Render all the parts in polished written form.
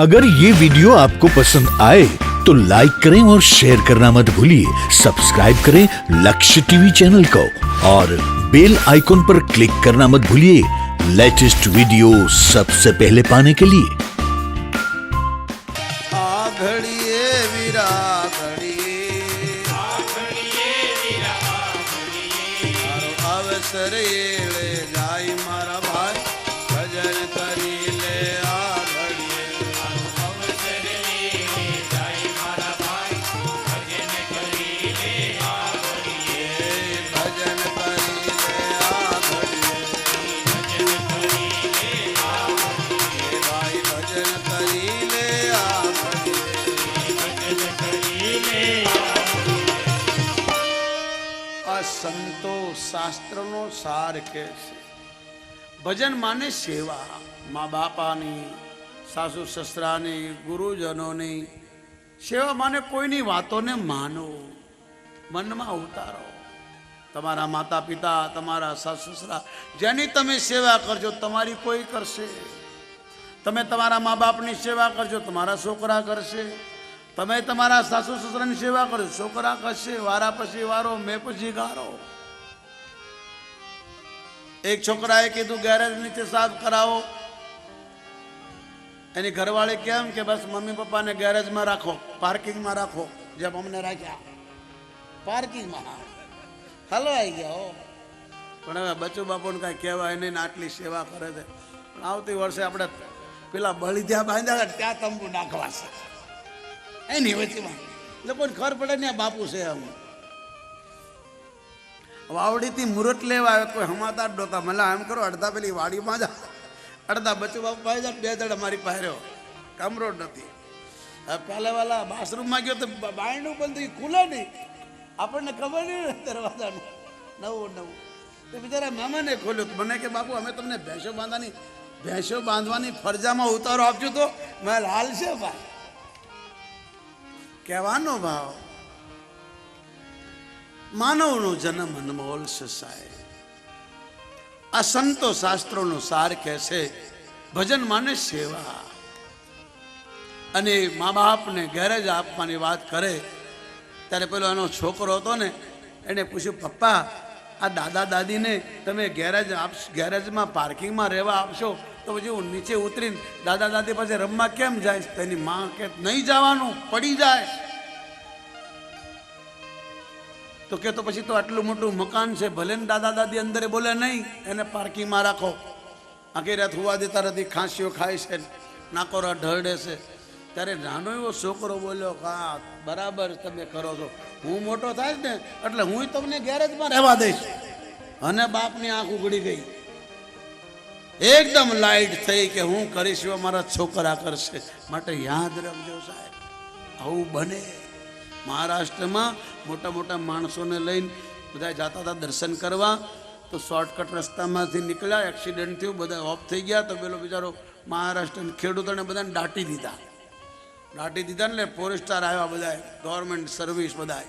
अगर ये वीडियो आपको पसंद आए तो लाइक करें और शेयर करना मत भूलिए। सब्सक्राइब करें लक्ष्य टीवी चैनल को और बेल आइकॉन पर क्लिक करना मत भूलिए लेटेस्ट वीडियो सबसे पहले पाने के लिए। अवसर ले जाई मारा भाई भजन करी ले आ घड़िए। अवसर ले जाई मारा भाई भजन करी ले आ घड़िए। भजन करी ले आ घड़िए। भजन करी ले आ घड़िए भाई भजन करी ले आ घड़िए। भजन करी ले आ आ संतो शास्त्र नो सार के भजन माने सेवा। माँ बापानी सासू ससरानी गुरुजनोनी सेवा माने कोईनी वातोने मानो मनमा उतारो। तमारा माता पिता तमारा सासू ससरा जेनी तमे सेवा करजो तमारी कोई करशे। तमे तमारा माँ बापनी सेवा करजो तमारा छोकरा करशे। तमे तमारा सासू ससरानी सेवा करजो छोकरा करशे। वारा पछी वारो मैं पछी गारो। एक छोकराए कीधु गैरेज नीचे साफ कराओ। एनी घरवाळे केम के बस मम्मी पप्पा ने गैरेज में राखो पार्किंग में राखो। जब हमने राख्या पार्किंग में हलो आई गया हो पण हवे बच्चू बापू ने काई कहेवाय नहीं। आटली सेवा करे छे पण आवती वर्षे आपणे पेला बळीध्या बांध्या त्या तंबू नाखवा छे एनी वच्चेमां એટલે કોઈ ખબર પડે ને બાપુ છે એમ। વાવડીથી મુરત લેવા આવ્યો કોઈ હમાતા ડોતા મને એમ કરો અડધા પેલી વાડીમાં જા અડધા બચ્ચો બાપુ પાસે જા બે દડા મારી પાસે રહ્યો કમરો નથી। હવે પહેલા વાલા બાથરૂમમાં ગયો તો બાયણું બંધ ખુલે નહીં આપણને ખબર નહીં દરવાજાનું નવું નવું તો બિચારા મામાને ખોલ્યું તો મને કે બાપુ અમે તમને ભેંસો બાંધવાની ફરજામાં ઉતારો આપજો તો મેં હાલ છે ભાઈ કહેવાનો ભાવ। માનવનો જન્મ અનમોલ છે સાહેબ। આ સંતો શાસ્ત્રોનો સાર કહે છે ભજન માને સેવા। અને મા બાપને ગેરેજ આપવાની વાત કરે ત્યારે પેલો એનો છોકરો હતો ને એને પૂછ્યું પપ્પા આ દાદા દાદીને તમે ગેરેજમાં પાર્કિંગમાં રહેવા આપશો તો પછી હું નીચે ઉતરીને દાદા દાદી પાસે રમવા કેમ જાય? તેની માં કે નહીં જવાનું પડી જાય। તો કે તો પછી તો આટલું મોટું મકાન છે ભલે ને દાદા દાદી અંદર બોલે નહીં એને પાર્કિંગમાં રાખો। આખી રાત હુવા દેતા નથી ખાંસીઓ ખાય છે નાકોરા ઢળે છે। ત્યારે નાનો એવો છોકરો બોલ્યો હા બરાબર તમે કરો છો હું મોટો થાય ને એટલે હું તમને ગેરેજમાં રહેવા દઈશ। અને બાપની આંખ ઉઘડી ગઈ એકદમ લાઈટ થઈ કે હું કરીશ મારા છોકરા કરશે। માટે યાદ રાખજો સાહેબ આવું બને। મહારાષ્ટ્રમાં મોટા મોટા માણસોને લઈને બધા જતા હતા દર્શન કરવા તો શોર્ટકટ રસ્તામાંથી નીકળ્યા એક્સિડન્ટ થયું બધા ઓફ થઈ ગયા તો પેલો બિચારો મહારાષ્ટ્ર ખેડૂતોને બધાને દાટી દીધા ને એટલે ફોરેસ્ટર આવ્યા બધા ગવર્મેન્ટ સર્વિસ બધા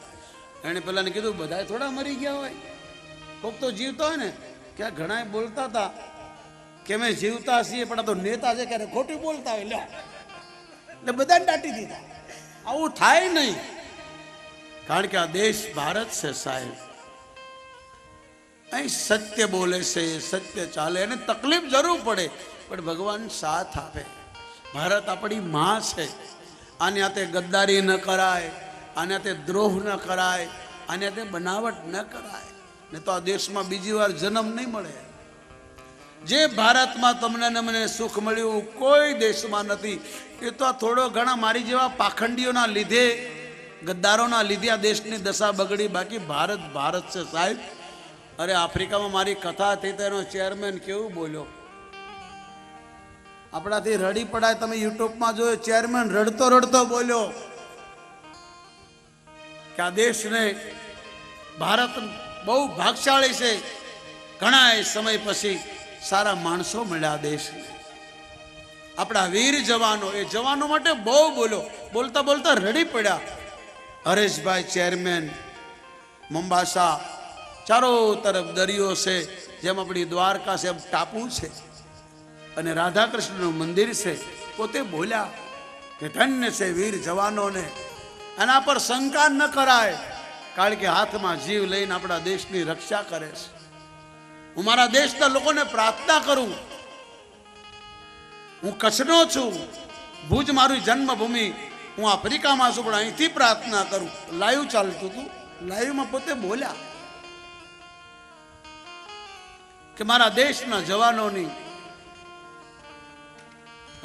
એણે પેલાને કીધું બધા થોડા મરી ગયા હોય કોક તો જીવતા હોય ને કે ઘણા બોલતા હતા કે અમે જીવતા છીએ પણ આ તો નેતા છે ક્યારે ખોટું બોલતા હોય એટલે બધાને દાટી દીધા। આવું થાય નહીં કારણ કે આ દેશ ભારત છે સાહેબ। અહીં સત્ય બોલે છે સત્ય ચાલે અને તકલીફ જરૂર પડે પણ ભગવાન સાથ આપે। ભારત આપણી માં છે આને હાથે ગદ્દારી ન કરાય આને હાથે દ્રોહ ન કરાય આને હાથે બનાવટ ન કરાય ને તો આ દેશમાં બીજી વાર જન્મ નહીં મળે। જે ભારતમાં તમને ને મને સુખ મળ્યું કોઈ દેશમાં નથી। એ તો આ થોડો ઘણા મારી જેવા પાખંડીઓના લીધે ગદ્દારોના લીધે આ દેશની દશા બગડી બાકી ભારત ભારત છે સાહેબ। અરે આફ્રિકામાં મારી કથા થઈ તો એનો ચેરમેન કેવું બોલ્યો આપણાથી રડી પડાય તમે યુટ્યુબમાં જોયો ચેરમેન રડતો રડતો બોલ્યો કે આ દેશને ભારત બહુ ભાગશાળી છે ઘણા સમય પછી સારા માણસો મળ્યા દેશને। આપણા વીર જવાનો એ જવાનો માટે બહુ બોલ્યો બોલતા બોલતા રડી પડ્યા। હરેશભાઈ ચેરમેન મોમ્બાસા ચારો તરફ દરિયો છે જેમ આપણી દ્વારકા છે એમ ટાપુ છે અને રાધા કૃષ્ણનું મંદિર છે પોતે બોલ્યા કે ધન્ય છે વીર જવાનોને. આના પર શંકા ન કરાય, કારણ કે હાથમાં જીવ લઈને આપણા દેશની રક્ષા કરે છે. હું મારા દેશના લોકોને પ્રાર્થના કરું, હું કચ્છનો છું, ભુજ મારી જન્મભૂમિ, હું આફ્રિકામાં છું, પણ અહીંથી પ્રાર્થના કરું. લાઈવ ચાલતું હતું, લાઈવમાં પોતે બોલ્યા કે મારા દેશના જવાનોની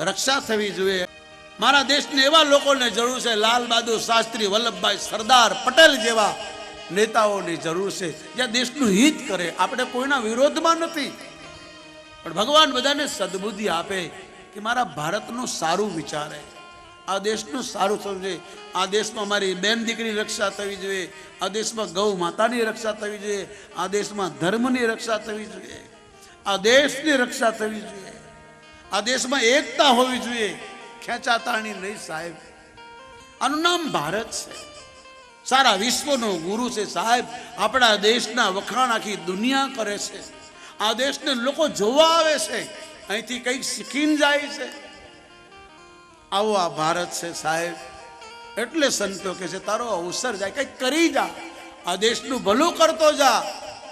રક્ષા થવી જોઈએ. મારા દેશને એવા લોકોને જરૂર છે, લાલ બહાદુર શાસ્ત્રી, વલ્લભભાઈ સરદાર પટેલ જેવા નેતાઓની જરૂર છે, જે દેશનું હિત કરે. આપણે કોઈના વિરોધમાં નથી, પણ ભગવાન બધાને સદબુદ્ધિ આપે કે મારા ભારતનું સારું વિચારે, આ દેશનું સારું સમજે. આ દેશમાં મારી બેન દીકરીની રક્ષા થવી જોઈએ, આ દેશમાં ગૌ માતાની રક્ષા થવી જોઈએ, આ દેશમાં ધર્મની રક્ષા થવી જોઈએ, આ દેશની રક્ષા થવી જોઈએ, આ દેશમાં એકતા હોવી જોઈએ, ખેંચાતાણી નહીં સાહેબ. આનું નામ ભારત છે, સારા વિશ્વનો ગુરુ છે સાહેબ. આપણા દેશના વખાણ આખી દુનિયા કરે છે, આ દેશને લોકો જોવા આવે છે, અહીંથી કંઈક શીખીને જાય છે. આવો આ ભારત છે સાહેબ. એટલે સંતો કે છે તારો અવસર જાય, કંઈક કરી જા, આ દેશનું ભલું કરતો જા.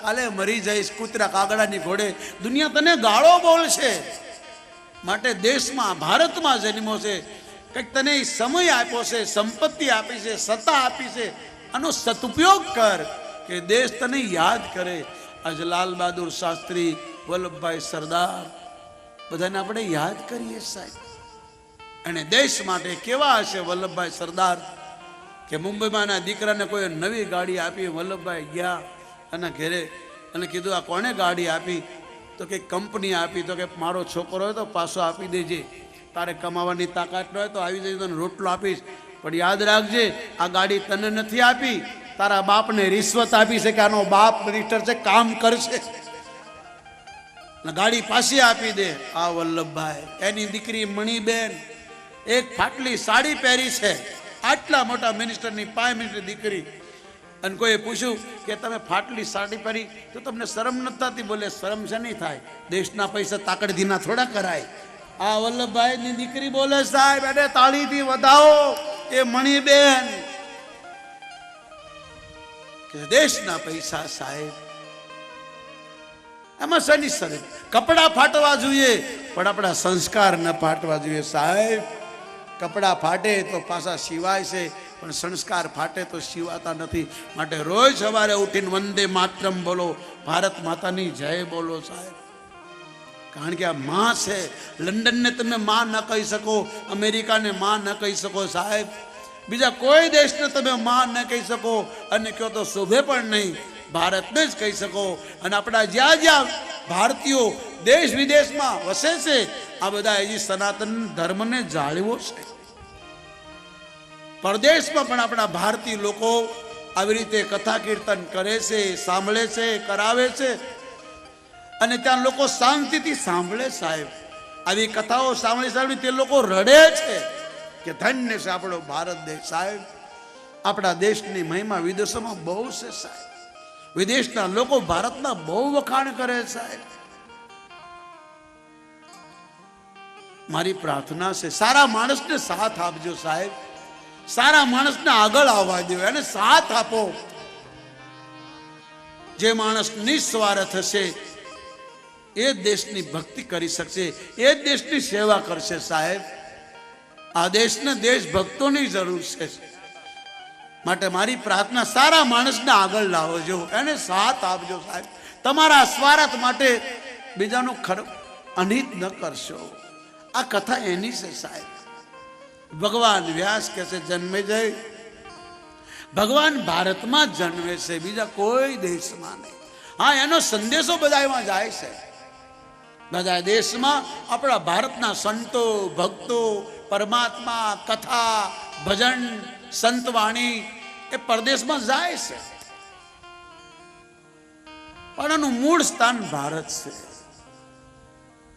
કાલે મરી જઈશ કૂતરા કાગડાની ઘોડે, દુનિયા તને ગાળો બોલશે. માટે દેશમાં ભારતમાં જન્મો છે, કંઈક તને સમય આપ્યો છે, સંપત્તિ આપી છે, સત્તા આપી છે, આનો સદુપયોગ કર કે દેશ તને યાદ કરે. આજ લાલ બહાદુર શાસ્ત્રી, વલ્લભભાઈ સરદાર બધાને આપણે યાદ કરીએ સાહેબ. અને દેશ માટે કેવા હશે વલ્લભભાઈ સરદાર કે મુંબઈમાં ના દીકરાને કોઈ નવી ગાડી આપી. વલ્લભભાઈ ગયા અને ઘેરે અને કીધું આ કોણે ગાડી આપી? તો કે કંપની આપી. તો કે મારો છોકરો હોય તો પાછો આપી દેજે, તારે કમાવાની તાકાત ન હોય તો આવી જઈ તને રોટલો આપીશ, પણ યાદ રાખજે આ ગાડી તને નથી આપી, તારા બાપને રિશ્વત આપી છે કે આનો બાપ મિનિસ્ટર છે, કામ કરશે, ગાડી પાછી આપી દે. આ વલ્લભભાઈ, એની દીકરી મણીબેન એક ફાટલી સાડી પહેરી છે, આટલા મોટા મિનિસ્ટરની 5 મિનિટની દીકરી. અને કોઈએ પૂછ્યું કે તમે ફાટલી સાડી પહેરી તો તમને શરમ નથી થતી? બોલે શરમ છે નહીં થાય, દેશના પૈસા તાકડધીના થોડા કરાય. આ વલ્લભભાઈની દીકરી બોલે સાહેબ એને તાળીથી વધાવો. એ મણીબેન કે દેશના પૈસા સાહેબ, એમાં શેની શરમ? કપડા ફાટવા જોઈએ પણ આપણા સંસ્કાર ન ફાટવા જોઈએ સાહેબ. કપડા ફાટે તો પાછા સિવાય છે, પણ સંસ્કાર ફાટે તો સિવાતા નથી. માટે રોજ સવારે ઉઠીને વંદે માતરમ બોલો, ભારત માતાની જય બોલો સાહેબ. કારણ કે આ માં છે. લંડનને તમે માં ન કહી શકો, અમેરિકાને માં ન કહી શકો સાહેબ, બીજા કોઈ દેશને તમે માં ન કહી શકો, અને કહો તો શોભે પણ નહીં. ભારતને જ કહી શકો. અને આપણા જ્યાં જ્યાં ભારતીયો દેશ વિદેશમાં વસે છે, આ બધા હજી સનાતન ધર્મને જાળવો છે. પરદેશમાં પણ આપણા ભારતીય લોકો આવી રીતે કથા કીર્તન કરે છે, સાંભળે છે, કરાવે છે, અને ત્યાં લોકો શાંતિથી સાંભળે સાહેબ. આવી કથાઓ સાંભળી તે લોકો રડે છે કે ધન્ય છે આપણો ભારત દેશ સાહેબ. આપણા દેશની મહિમા વિદેશોમાં બહુ છે સાહેબ. વિદેશના લોકો ભારતના બહુ વખાણ કરે સાહેબ. મારી પ્રાર્થના છે સારા માણસને સાથ આપજો સાહેબ, સારા માણસને આગળ આવવા દો, એને સાથ આપો. જે માણસ નિસ્વાર્થ હશે એ દેશની ભક્તિ કરી શકશે, એ દેશની સેવા કરશે સાહેબ. આ દેશને દેશભક્તોની જરૂર છે. માટે મારી પ્રાર્થના સારા માણસને આગળ લાવજો, એને સાથ આપજો સાહેબ. તમારા સ્વાર્થ માટે બીજાનું અનિત ન કરશો. આ કથા એની છે સાહેબ. ભગવાન વ્યાસ કહે છે જન્મે જય, ભગવાન ભારતમાં જ જન્મે છે, બીજા કોઈ દેશમાં નહીં. હા, એનો સંદેશો બધામાં જાય છે. બધા દેશમાં આપણા ભારતના સંતો, ભક્તો, પરમાત્મા, કથા, ભજન, સંતવાણી એ પરદેશમાં જાય છે, પણ એનું મૂળ સ્થાન ભારત છે.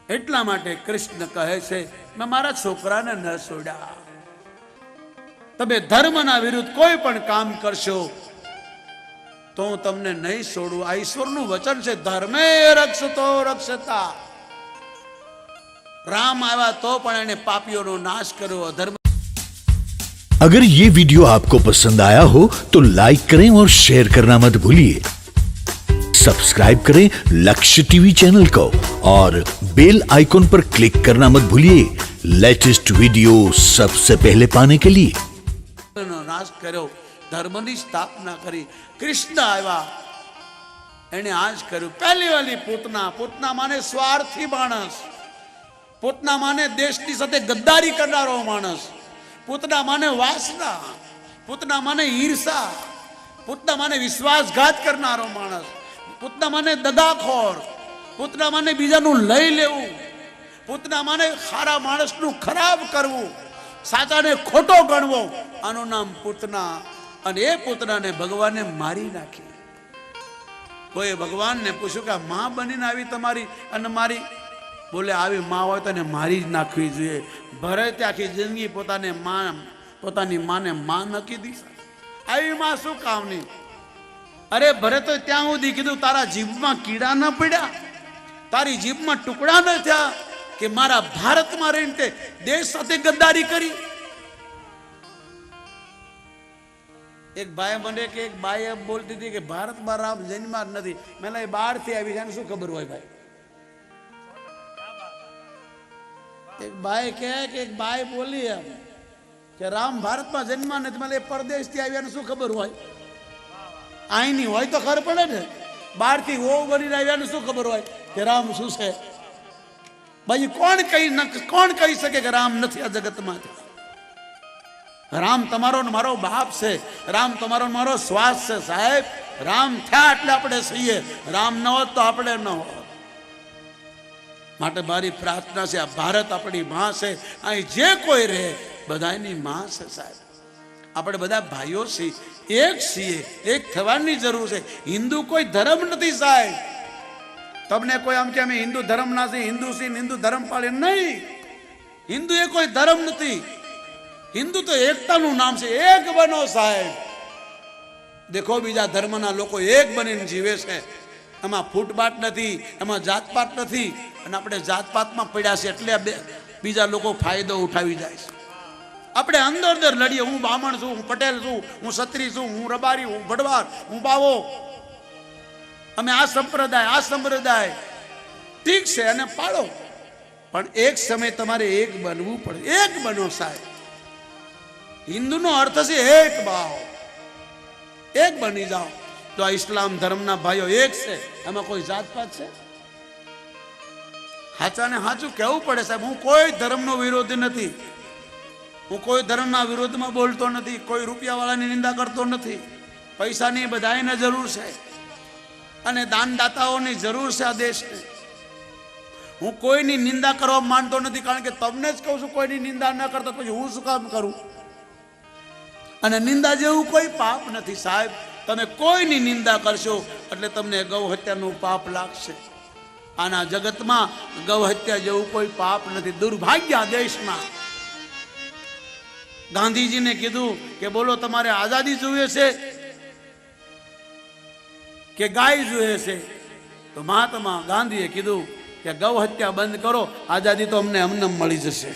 એટલા માટે કૃષ્ણ કહે છે મેં મારા છોકરાને ન છોડ્યા. તમે ધર્મના વિરુદ્ધ કોઈ પણ કામ કરશો તો હું તમને નહીં છોડું. આ ઈશ્વરનું વચન છે, ધર્મે રક્ષતો રક્ષતા. રામ આવ્યા તો પણ એને પાપીઓનો નાશ કર્યો, અધર્મ अगर ये वीडियो आपको पसंद आया हो तो लाइक करें और शेयर करना मत भूलिए। सब्सक्राइब करें लक्ष्य टीवी चैनल को और बेल आइकॉन पर क्लिक करना मत भूलिए लेटेस्ट वीडियो सबसे पहले पाने के लिए। नाश કર્યો, ધર્મની સ્થાપના કરી, કૃષ્ણ આવ્યા એને આજ કર્યું। પહેલી વાલી પૂતના, પૂતના માને સ્વાર્થી માણસ, પૂતના માને દેશની સાથે ગદ્દારી કરનારો માણસ, પૂતના માને વાસના, પૂતના માને ઈર્ષા, પૂતના માને વિશ્વાસઘાત કરનારો માણસ, પૂતના માને દગાખોર, પૂતના માને બીજાનું લઈ લેવું, પૂતના માને ખારા માણસનું ખરાબ કરવું, સાચાને ખોટો ગણવો, આનું નામ પૂતના। અને એ પૂતનાને ભગવાને મારી નાખી। કોઈ ભગવાનને પૂછ્યું કે માં બનીને આવી તમારી અને મારી, બોલે આવી માં હોય તો એને મારી જ નાખવી જોઈએ। ભરતે આખી જિંદગી પોતાની માને માં નકી દીધી, આવી માં શું કામની? અરે ભરત તો ત્યાં સુધી કીધું તારા જીભમાં કીડા ન પડ્યા, તારી જીભમાં ટુકડા ન થયા કે મારા ભારતમાં રહીને તે દેશ સાથે ગદ્દારી કરી। એક ભાઈ મને કે એક બાઈ બોલતી હતી કે ભારતમાં રામ જન્મા જ નથી। મેં એ બહારથી આવી છે, શું ખબર હોય ભાઈ? એક ભાઈ કહે કે એક બાઈ બોલી એમ કે રામ ભારતમાં જન્મા નથી। મને પરદેશથી આવ્યા શું ખબર હોય? અહીંની હોય તો ખબર પડે ને, બહારથી વહુ બનીને આવ્યા શું ખબર હોય કે રામ શું છે? ભાઈ કોણ કહી શકે કે રામ નથી આ જગતમાં? રામ તમારો ને મારો બાપ છે, રામ તમારો ને મારો શ્વાસ છે સાહેબ। રામ થયા એટલે આપણે છીએ, રામ ન હોત તો આપણે ન હોત। માટે મારી પ્રાર્થના છે, આ ભારત આપણી માં છે, અહીં જે કોઈ રહે બધાની માં છે સાહેબ। આપણે બધા ભાઈઓ છીએ, એક છીએ, એક થવાની જરૂર છે। હિન્દુ કોઈ ધર્મ નથી સાહેબ। તમને કોઈ આમ કે અમે હિન્દુ ધર્મ ના છીએ, હિન્દુ છીએ, હિન્દુ ધર્મ પાળે નહીં। હિન્દુ એ કોઈ ધર્મ નથી, હિન્દુ તો એકતાનું નામ છે। એક બનો સાહેબ। દેખો બીજા ધર્મના લોકો એક બનીને જીવે છે, એમાં ફૂટપાટ નથી, એમાં જાતપાત નથી, અને આપણે જાતપાતમાં પડ્યા છે એટલે બીજા લોકો ફાયદો ઉઠાવી જાય છે। આપણે અંદર લડીએ, હું બામણ છું, હું પટેલ છું, હું ક્ષત્રિય છું, હું રબારી, હું ભડવાર, હું બાવો, અમે આ સંપ્રદાય ઠીક છે અને પાડો, પણ એક સમય તમારે એક બનવું પડે। એક બનો સાહેબ। હિન્દુનો અર્થ છે એક ભાવ, એક બની જાઓ। તો આ ઇસ્લામ ધર્મના ભાઈઓ એક છે, એમાં કોઈ જાતપાત છે? સાચાને સાચું કહેવું પડે સાહેબ। હું કોઈ ધર્મનો વિરોધી નથી, હું કોઈ ધર્મના વિરોધમાં બોલતો નથી, કોઈ રૂપિયાવાળાની નિંદા કરતો નથી। પૈસાની બધાને જરૂર છે અને દાનદાતાઓની જરૂર છે આ દેશને। હું કોઈની નિંદા કરવા માંગતો નથી, કારણ કે તમને જ કહું છું કોઈની નિંદા ન કરતા પછી હું શું કામ કરું? અને નિંદા જેવું કોઈ પાપ નથી સાહેબ। તમે કોઈની નિંદા કરશો એટલે તમને ગૌ હત્યાનું પાપ લાગશે। આના જગતમાં ગૌ હત્યા જેવું કોઈ પાપ નથી। દુર્ભાગ્ય દેશમાં। ગાંધીજીને કીધું કે બોલો તમારે આઝાદી જોઈએ છે કે ગાય જોઈએ છે? તો મહાત્મા ગાંધીએ કીધું કે ગૌ હત્યા બંધ કરો, આઝાદી તો અમને મળી જશે।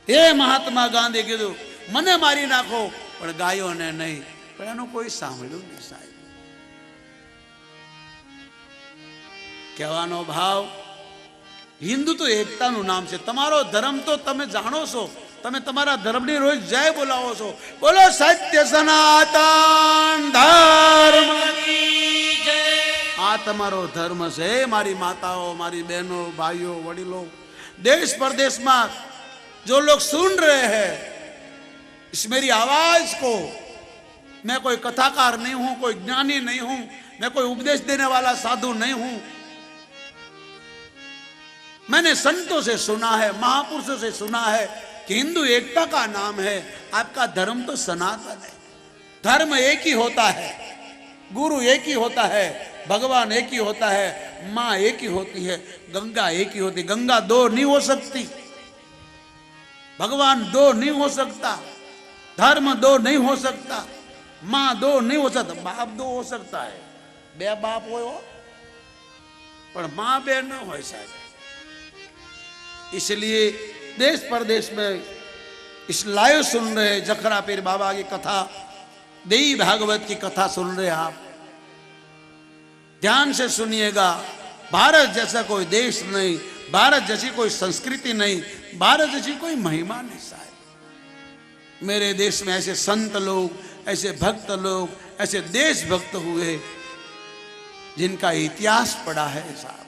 એ મહાત્મા ગાંધીએ કીધું મને મારી નાખો પણ ગાયોને નહીં, પણ એનું કોઈ સાંભળ્યું નહીં સાહેબ। કહેવાનો ભાવ, હિન્દુ તો એકતાનું નામ છે। તમારો ધર્મ તો તમે જાણો છો, તમે તમારા ધર્મની રોજ જય બોલાવો છો। બોલો સત્ય સનાતન ધર્મ, આ તમારો ધર્મ છે। મારી માતાઓ, મારી બહેનો, ભાઈઓ, વડીલો, देश प्रदेश में जो लोग सुन रहे हैं इस मेरी आवाज को, मैं कोई कथाकार नहीं हूं, कोई ज्ञानी नहीं हूं, मैं कोई उपदेश देने वाला साधु नहीं हूं। मैंने संतों से सुना है, महापुरुषों से सुना है कि हिंदू एकता का नाम है। आपका धर्म तो सनातन है। धर्म एक ही होता है, गुरु एक ही होता है, भगवान एक ही होता है, माँ एक ही होती है, गंगा एक ही होती। गंगा दो नहीं हो सकती, भगवान दो नहीं हो सकता, धर्म दो नहीं हो सकता, माँ दो नहीं हो सकता, बाप दो हो सकता है। बे बाप हो पर माँ बे न हो साहब। इसलिए देश प्रदेश में इस लाइव सुन रहे जखरा पीर बाबा की कथा, देवी भागवत की कथा सुन रहे आप, ध्यान से सुनिएगा। भारत जैसा कोई देश नहीं, भारत जैसी कोई संस्कृति नहीं, भारत जैसी कोई महिमा नहीं साहब। मेरे देश में ऐसे संत लोग, ऐसे भक्त लोग, ऐसे देशभक्त हुए जिनका इतिहास पड़ा है साहब।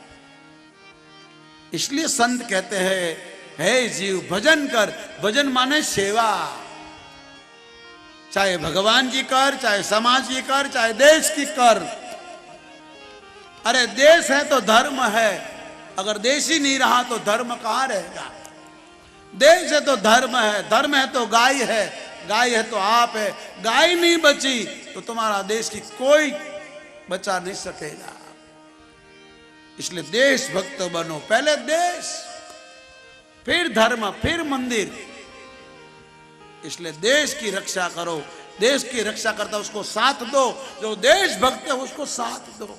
इसलिए संत कहते हैं, हे जीव भजन कर। भजन माने सेवा, चाहे भगवान की कर, चाहे समाज की कर, चाहे देश की कर। अरे देश है तो धर्म है, अगर देश ही नहीं रहा तो धर्म कहां रहेगा। देश है तो धर्म है, धर्म है तो गाय है, गाय है तो आप है। गाय नहीं बची तो तुम्हारा देश की कोई बचा नहीं सकेगा। इसलिए देशभक्त बनो, पहले देश, फिर धर्म, फिर मंदिर। इसलिए देश की रक्षा करो, देश की रक्षा करता उसको साथ दो, जो देशभक्त है उसको साथ दो।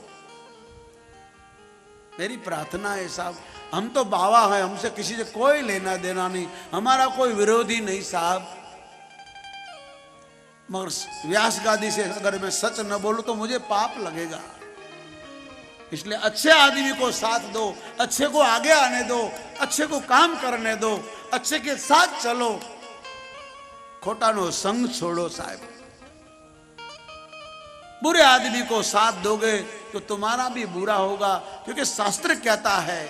मेरी प्रार्थना है साहब, हम तो बाबा हैं, हमसे किसी से कोई लेना देना नहीं, हमारा कोई विरोधी नहीं साहब। मगर व्यास गादी से अगर मैं सच न बोलूं तो मुझे पाप लगेगा। इसलिए अच्छे आदमी को साथ दो, अच्छे को आगे आने दो, अच्छे को काम करने दो, अच्छे के साथ चलो, खोटा नो संग छोड़ो साहब। बुरे आदमी को साथ दोगे तो तुम्हारा भी बुरा होगा, क्योंकि शास्त्र कहता है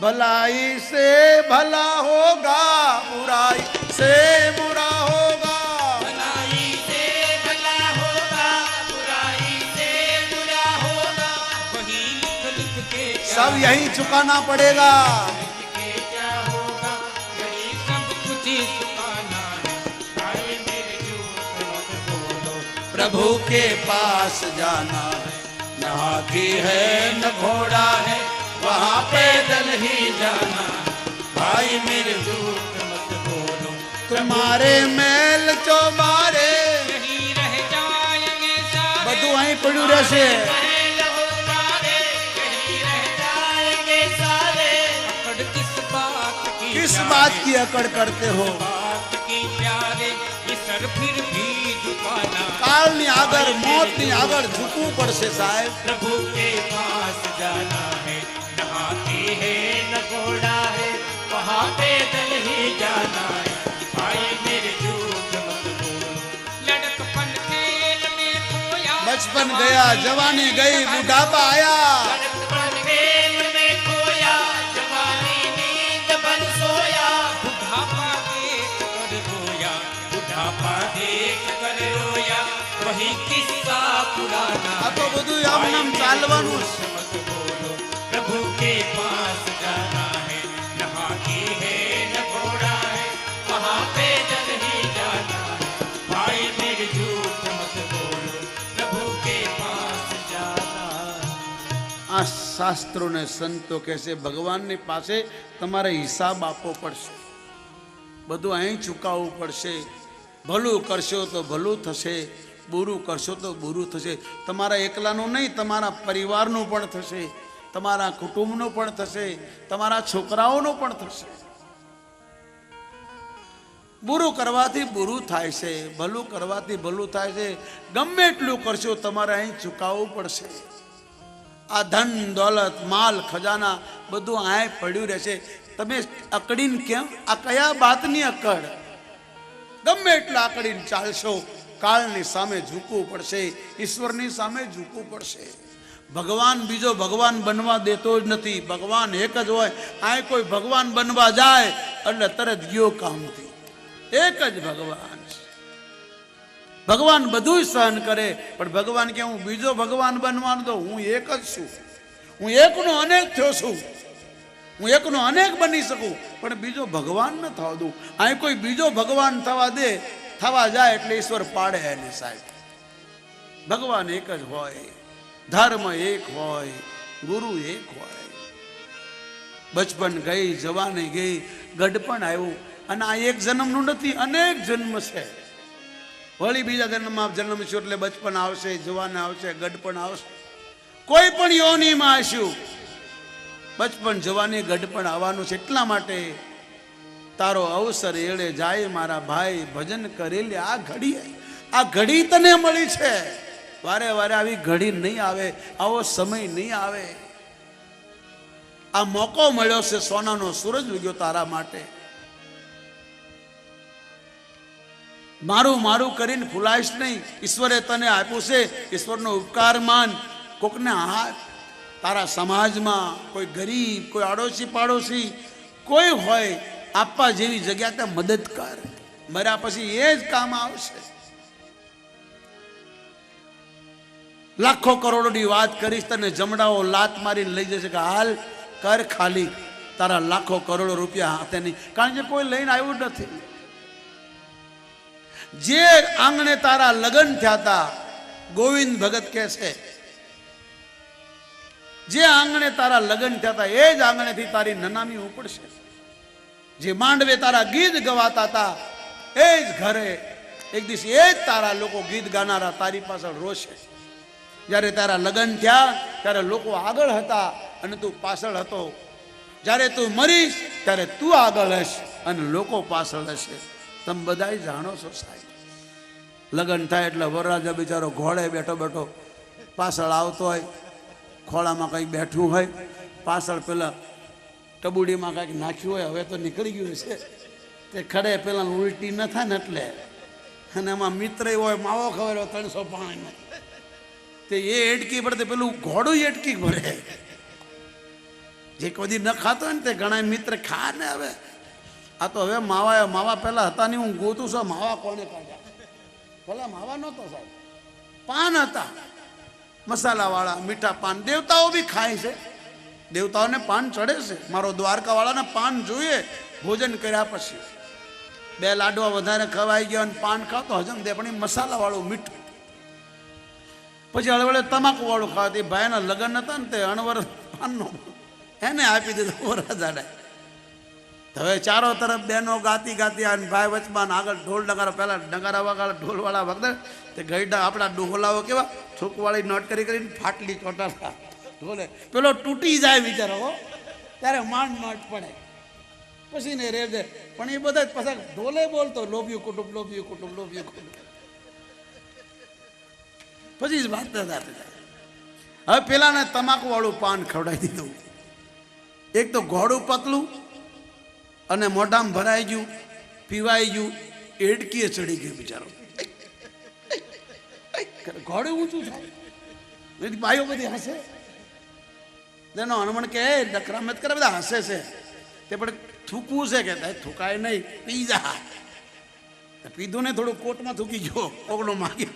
भलाई से भला होगा, बुराई से बुरा होगा। भलाई से भला होगा, बुराई से बुरा होगा। वही लिख लिख के सब यही चुकाना पड़ेगा। के क्या होगा, यही सब कुछ चुकाना है। आए मेरे झूठ मत बोलो, प्रभु के पास जाना है, न हाथी है न घोड़ा है, वहाँ पैदल ही जाना। भाई मेरे झूठ मत बोलो, तुम्हारे मेल चौबारे यहीं रह जाएंगे सारे। બધું અહીં પડ્યું રહેશે। महल होगारे, यहीं रह जाएंगे सारे। अकड़ किस बात की, किस प्यारे? बात की अकड़ करते हो। बात की प्यारे, ये सर फिर भी झुकाना। કાળની આગળ, મોતની આગળ ઝૂકવું પડશે સાહેબ। प्रभु के पास जाना है, न हाथी है न घोड़ा है, वहाँ पैदल ही जाना है। भाई मेरे झूठ मत बोलो, लड़कपन खेल में खोया। बचपन गया, जवानी गई, बुढ़ापा आया। लड़कपन खेल में खोया, जवानी नींद बन सोया। बुढ़ापा देख कर रोया, बुढ़ापा देख कर रोया। वही किस्सा पुराना આ તો બધું આમ ચાલવાનું છે। मत बोलो, प्रभु के पास जाना है, न हाथी है न घोड़ा है, वहाँ पैदल ही जाना है। भाई मेरे झूठ मत बोलो, प्रभु के पास जाना है। આ શાસ્ત્રો ને સંતો કહેશે ભગવાનની પાસે તમારે હિસાબ આપવો પડશે, બધું અહીં ચૂકવવું પડશે। ભલું કરશો તો ભલું થશે, બુરું કરશો તો બુરું થશે। તમારા એકલાનું નહીં, તમારા પરિવારનું પણ થશે, તમારા કુટુંબનું પણ થશે, તમારા છોકરાઓનું પણ થશે। બુરું કરવાથી બુરું થાય છે, ભલું કરવાથી ભલું થાય છે। ગમે એટલું કરશો તમારે અહીં ચૂકવવું પડશે। આ ધન દોલત માલ ખજાના બધું અહીં પડ્યું રહેશે। તમે અકડીને કેમ, આ કયા બાતની અકડ? ગમે એટલા આકડીને ચાલશો, કાળની સામે ઝૂકવું પડશે, ઈશ્વરની સામે ઝૂકવું પડશે। ભગવાન બીજો ભગવાન બનવા દેતો જ નથી, ભગવાન એક જ હોય। આ કોઈ ભગવાન બનવા જાય એટલે તરત ગયો કામથી। એક જ ભગવાન છે। ભગવાન બધું સહન કરે, પણ ભગવાન કે હું બીજો ભગવાન બનવાનો તો હું એક જ છું, હું એકનો અનેક થયો છું, હું એકનો અનેક બની શકું, પણ બીજો ભગવાન ન થવા દઉં। અહીં કોઈ બીજો ભગવાન થવા જાય એટલે ઈશ્વર પાડે એને સાહેબ। ભગવાન એક જ હોય, ધર્મ એક હોય, ગુરુ એક હોય। બચપન ગઈ, જવાની ગઈ, ગઢપણ આવ્યું, અને આ એક જન્મનું નથી, અનેક જન્મ છે। વળી બીજા જન્મમાં જન્મશું એટલે બચપન આવશે, જવાન આવશે, ગઢપણ આવશે। કોઈ પણ યોનિમાં આવીશું, બચપન જવાની ગઢપણ આવવાનું છે। એટલા માટે તારો અવસર એળે જાય મારા ભાઈ, ભજન કરેલી આ ઘડી તને મળી છે. વારે વારે આવી ઘડી નહીં આવે, આવો સમય નહીં આવે. આ મોકો મળ્યો છે, સોનાનો સૂરજ ઉગ્યો તારા માટે. મારું મારું કરીને ફૂલાઈશ નહીં. ઈશ્વરે તને આપ્યું છે, ઈશ્વરનો ઉપકાર માન. કોકને હાથ તારા સમાજમાં કોઈ ગરીબ, કોઈ આડોશી પાડોશી કોઈ હોય, આપવા જેવી જગ્યા ત્યાં મદદ કર. મર્યા પછી એ જ કામ આવશે. લાખો કરોડોની વાત કરીશ, તને જમડાઓ લાત મારીને લઈ જશે કે હાલ કર ખાલી. તારા લાખો કરોડો રૂપિયા હાથે નહીં, કારણ કે કોઈ લઈને આવ્યું નથી. જે આંગણે તારા લગ્ન થયા હતા, ગોવિંદ ભગત કહે છે, જે આંગણે તારા લગ્ન થયા હતા એ જ આંગણેથી તારી નનામી ઉપડશે. જે માંડવે તારા ગીત ગવાતા હતા એ જ ઘરે એક દિવસ એ જ તારા લોકો ગીત ગાનારા તારી પાછળ રોશે. જ્યારે તારા લગ્ન થયા ત્યારે લોકો આગળ હતા અને તું પાછળ હતો. જ્યારે તું મરીશ ત્યારે તું આગળ હશ અને લોકો પાછળ હશે. તમે બધા જાણો છો સાહેબ. લગ્ન થાય એટલે વરરાજા બિચારો ઘોડે બેઠો બેઠો પાછળ આવતો હોય, ખોળામાં કંઈક બેઠું હોય, પાછળ પેલા ટબુડીમાં કંઈક નાખ્યું હોય, હવે તો નીકળી ગયું છે તે ખડે પેલા ઉલટી ન થાય ને એટલે. અને એમાં મિત્ર હોય, માવો ખબર 300 પાણી તે એ એટકી પડે, પેલું ઘોડું એટકી ભરે. જે કદી ન ખાતો હોય ને તે ઘણા મિત્ર ખા ને. હવે આ તો હવે માવા પહેલા હતા નહીં, હું ગોતું છું માવા કોને કાઢ્યા. ભલા માવા નહોતો સાહેબ, પાન હતા મસાલાવાળા, મીઠા પાન. દેવતાઓ બી ખાય છે, દેવતાઓને પાન ચડે છે. મારો દ્વારકાવાળાને પાન જોઈએ ભોજન કર્યા પછી. 2 લાડવા વધારે ખવાઈ ગયા અને પાન ખાવ તો હજમ દે, પણ એ મસાલાવાળું મીઠું. પછી હળવળે તમાકુ વાળું ખાવા. એ ભાઈના લગ્ન હતા ને તે અણવર પાનનો એને આપી દીધું વરરાજાને. હવે ચારો તરફ બહેનો ગાતી ગાતી અને ભાઈ વચમાં આગળ ઢોલ નગારા, પહેલા નગારા વગાડ ઢોલવાળા વગર તે ગઈડા આપણા ડોલાઓ કેવા છોકવાળી નોટ કરીને ફાટલી ચોટાડતા ઢોલે. પેલો તૂટી જાય બિચારો ત્યારે માંડ નોટ પડે પછી ને રે દે. પણ એ બધા જ પાછા ઢોલે બોલતો લોભ્યું કુટુંબ, લોભ્યું કુટુંબ, લોભ્યું કુટુંબ. પછી જ વાત થાય. હવે પેલાને તમાકુ વાળું પાન ખવડાવી દીધું. એક તો ઘોડું પતલું અને મોઢામાં ભરાઈ ગયું, પીવાઈ ગયું, એડકીએ ચડી ગયું બિચારો. ઘોડું ઊંચું થાય, ભાઈઓ બધી હસે. તેનો હનુમાન કે ડકરા મત કરે, બધા હસે છે. તે પણ થૂકવું છે કે થૂકાય નહીં, પી જા. પીધું ને થોડું કોટમાં થૂકી ગયો, કોકનો માગ્યો,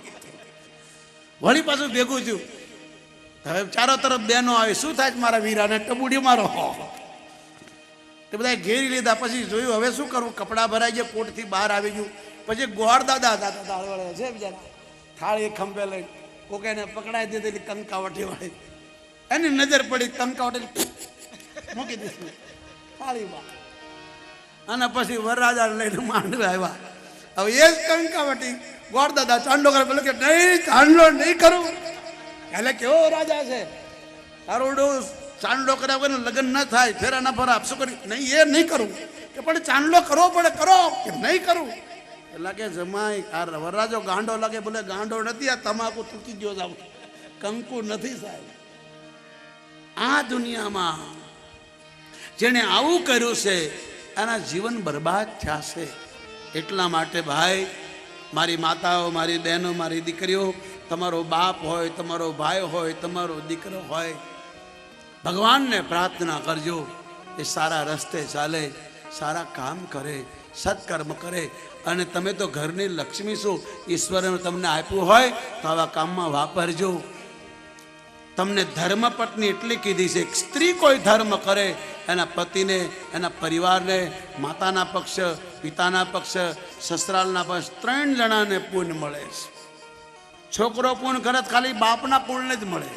વળી પાછું ભેગું થયું. હવે ચારો તરફ બહેનો આવી, શું થાય મારા વીરાને ટબુડી મારો. તે બધા ઘેરી લીધા. પછી જોયું હવે શું કરવું, કપડાં ભરાઈ ગયા, કોટથી બહાર આવી ગયું. પછી ગોળ દાદા છે બિચારા, થાળી ખંભે લઈ કોકેને પકડાઈ દીધેલી કંકાવટી વાળી. એની નજર પડી, કંકાવટી મૂકી દીધી થાળીમાં. અને પછી વરરાજા લઈને માંડવે આવ્યા. હવે એ જ કંકાવટી ગોળ દાદા ચાંદલો કરે, પેલો કે નહીં ચાંદલો નહીં કરું. એટલે કેવો રાજા છે, તારો ચાંદલો કર્યા વગર લગ્ન ન થાય, ફેરા ના ફરા શું કરી નહીં, એ નહીં કરું. કે પણ ચાંદલો કરવો પડે, કરો કે નહીં કરું. એટલે કે જમાઈ આ વરરાજો ગાંડો લાગે. બોલે ગાંડો નથી, આ તમાકુ તૂટી ગયો જાવ, કંકુ નથી સાહેબ. આ દુનિયામાં જેને આવું કર્યું છે એના જીવન બરબાદ થયા છે. એટલા માટે ભાઈ, મારી માતાઓ, મારી બહેનો, મારી દીકરીઓ, તમારો બાપ હોય, તમારો ભાઈ હોય, તમારો દીકરો હોય, ભગવાનને પ્રાર્થના કરજો એ સારા રસ્તે ચાલે, સારા કામ કરે, સત્કર્મ કરે. અને તમે તો ઘરની લક્ષ્મી છો, ઈશ્વરે તમને આપ્યું હોય તો આવા કામમાં વાપરજો. તમને ધર્મપત્ની એટલી કીધી છે, સ્ત્રી કોઈ ધર્મ કરે એના પતિને, એના પરિવારને, માતાના પક્ષ, પિતાના પક્ષ, સસરાલના પક્ષ 3 જણાને પુણ્ય મળે છે. છોકરો પુણ્ય કરે ખાલી બાપના કુળને જ મળે,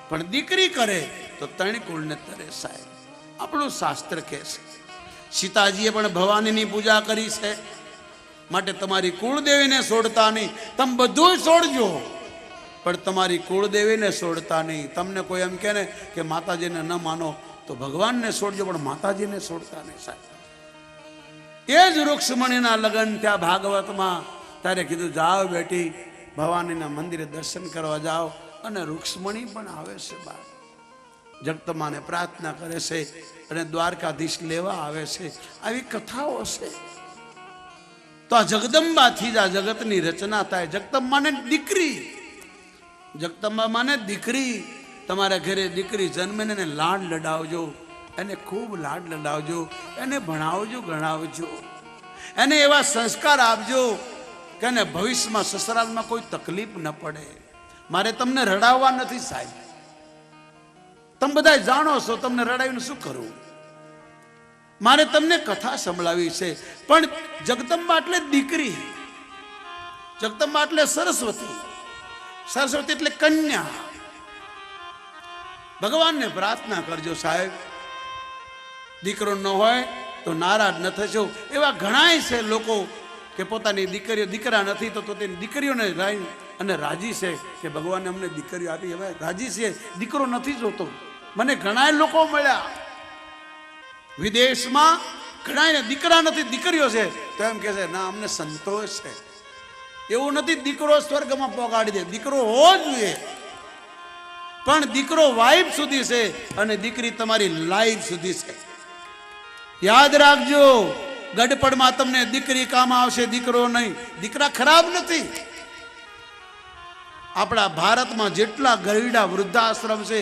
પણ દીકરી કરે તો 3 કુળને તરે સાહેબ. આપણું શાસ્ત્ર કહે છે. સીતાજીએ પણ ભવાનીની પૂજા કરી છે. માટે તમારી કુળદેવીને છોડતા નહીં. તમે બધું છોડજો પણ તમારી કુળદેવીને છોડતા નહીં. તમને કોઈ એમ કહે ને કે માતાજીને ન માનો તો ભગવાનને છોડજો, પણ માતાજીને છોડતા નહીં સાહેબ. એ જ રૂક્ષ્મણીના લગ્ન ત્યાં ભાગવતમાં. ત્યારે કીધું જાઓ બેટી ભવાનીના મંદિરે દર્શન કરવા જાઓ. અને રૂક્ષ્મણી પણ આવે છે બા, જગદંબાને પ્રાર્થના કરે છે અને દ્વારકાધીશ લેવા આવે છે. આવી કથાઓ છે. તો આ જગદંબાથી જ આ જગતની રચના થાય. જગદંબાને દીકરી, જગદંબા માને દીકરી. તમારા ઘરે દીકરી જન્મે ને એને લાડ લડાવજો, એને ખૂબ લાડ લડાવજો, એને ભણાવજો ગણાવજો, એને એવા સંસ્કાર આપજો કે એને ભવિષ્યમાં સસરાલમાં કોઈ તકલીફ ન પડે. મારે તમને રડાવવા નથી સાહેબ, તમે બધા જાણો છો તમને રડાવીને શું કરવું. મારે તમને કથા સંભળાવી છે. પણ જગદંબા એટલે દીકરી, જગદંબા એટલે સરસ્વતી, સરસ્વતી એટલે કન્યા. ભગવાનને પ્રાર્થના કરજો સાહેબ, દીકરો ન હોય તો નારાજ ન થશો. એવા ઘણાય છે લોકો કે પોતાની દીકરીઓ, દીકરા નથી તો તેની દીકરીઓને અને રાજી છે કે ભગવાને અમને દીકરીઓ આપી, હવે રાજી છે, દીકરો નથી જોતો. મને ઘણા લોકો મળ્યા વિદેશમાં, ઘણા દીકરા નથી દીકરીઓ છે, તો એમ કે છે ના અમને સંતોષ છે. એવું નથી દીકરો સ્વર્ગમાં પહોંચાડી દે, દીકરો હોવો જોઈએ, પણ દીકરો વાઇફ સુધી છે અને દીકરી તમારી લાઈફ સુધી છે. યાદ રાખજો, ગડપડમાં તમને દીકરી કામ આવશે, દીકરો નહીં. દીકરા ખરાબ નથી. આપણા ભારતમાં જેટલા ગરડા વૃદ્ધાશ્રમ છે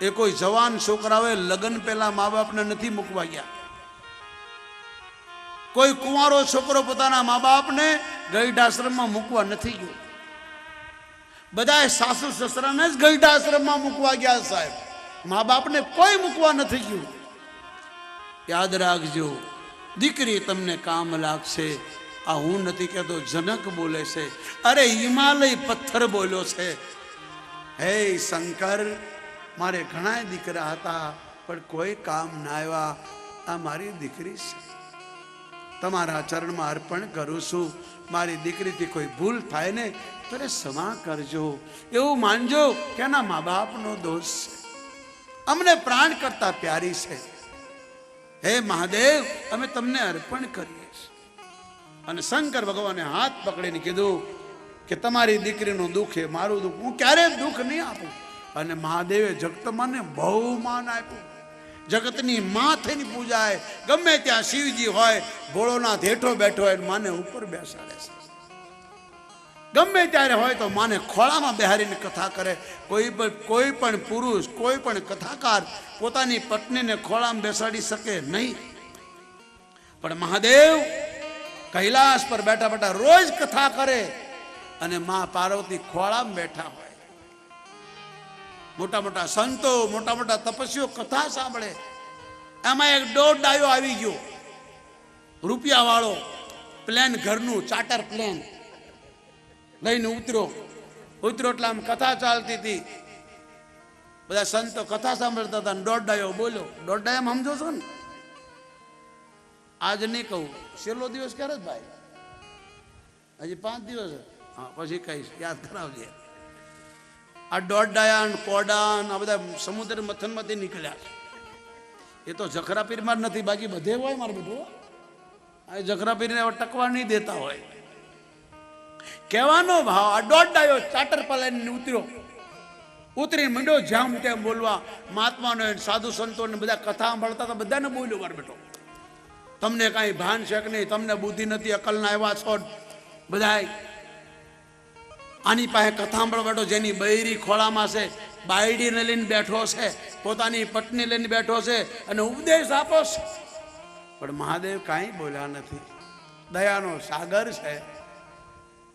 એ કોઈ જવાન છોકરાઓએ લગ્ન પહેલા મા બાપને નથી મૂકવા ગયા. કોઈ કુંવારો છોકરો પોતાના મા બાપને ગરડાશ્રમમાં મૂકવા નથી ગયો. બધાએ સાસુ સસરાને જ ગરડાશ્રમમાં મૂકવા ગયા સાહેબ, મા બાપને કોઈ મૂકવા નથી ગયું. યાદ રાખજો, દીકરી તમને કામ લાગશે. આ હું નથી કહેતો, જનક બોલે છે. અરે હિમાલય પથ્થર બોલ્યો છે, હે શંકર મારે ઘણા દીકરા હતા પણ કોઈ કામ ના આવ્યા, આ મારી દીકરી છે, તમારા ચરણમાં અર્પણ કરું છું. મારી દીકરીથી કોઈ ભૂલ થાય ને તો ક્ષમા કરજો, એવું માનજો કે એના મા બાપનો દોષ છે. અમને પ્રાણ કરતા પ્યારી છે. હે મહાદેવ અમે તમને અર્પણ કરીએ છીએ. અને શંકર ભગવાને હાથ પકડીને કીધું કે તમારી દીકરીનું દુઃખ એ મારું દુઃખ, હું ક્યારેય દુઃખ નહીં આપું. અને મહાદેવે જગદંબાને બહુ માન આપ્યું. જગતની માં થઈને પૂજાય. ગમે ત્યાં શિવજી હોય, ભોળોનાથ હેઠો બેઠો હોય, માને ઉપર બેસાડે છે. ગમે ત્યારે હોય તો માને ખોળામાં બેહારીને કથા કરે. કોઈ પણ પુરુષ, કોઈ પણ કથાકાર પોતાની પત્નીને ખોળામાં બેસાડી શકે નહીં. પણ મહાદેવ કૈલાસ પર બેઠા બેઠા રોજ કથા કરે અને મા પાર્વતી ખોળામાં બેઠા હોય. મોટા મોટા સંતો, મોટા મોટા તપસ્વીઓ કથા સાંભળે. એમાં એક દોઢ ડાયો આવી ગયો, રૂપિયા વાળો, પ્લેન ઘરનું ચાર્ટર પ્લેન લઈને ઉતર્યો એટલે આમ કથા ચાલતી હતી. બધા સંતો કથા સાંભળતા હતા. દોઢ ડાયો બોલ્યો. દોઢ ડાયામાં સમજો છો ને? આજ નહીં કહું, છેલ્લો દિવસ ક્યારે ભાઈ? હજી 5 દિવસ. હા પછી કહીશ, યાદ કરાવજે. આ દોઢ ડાયા કોડા આ બધા સમુદ્ર મથનમાંથી નીકળ્યા છે. એ તો જખરાપીરમાં જ નથી, બાકી બધે હોય મારે બધું. આ જખરાપીરને ટકવા નહીં દેતા હોય. કહેવાનો ભાવ, આ દોઢ ડાયો ચાર્ટર પ્લેન ઉતર્યો, ઉતરીને મંડ્યો જામ તેમ બોલવા. મહાત્માનો સાધુ સંતોને બધા કથા સાંભળતા હતા, બધાને બોલ્યો મારે બેઠો, તમને કાંઈ ભાન છે કે નહીં? તમને બુદ્ધિ નથી, અકલના આવ્યા છો બધા. આની પાસે કથા સાંભળવા બેઠો, જેની બૈરી ખોળામાં છે, બાયડીને લઈને બેઠો છે, પોતાની પત્ની લઈને બેઠો છે અને ઉપદેશ આપો છે. પણ મહાદેવ કાંઈ બોલ્યા નથી. દયાનો સાગર છે.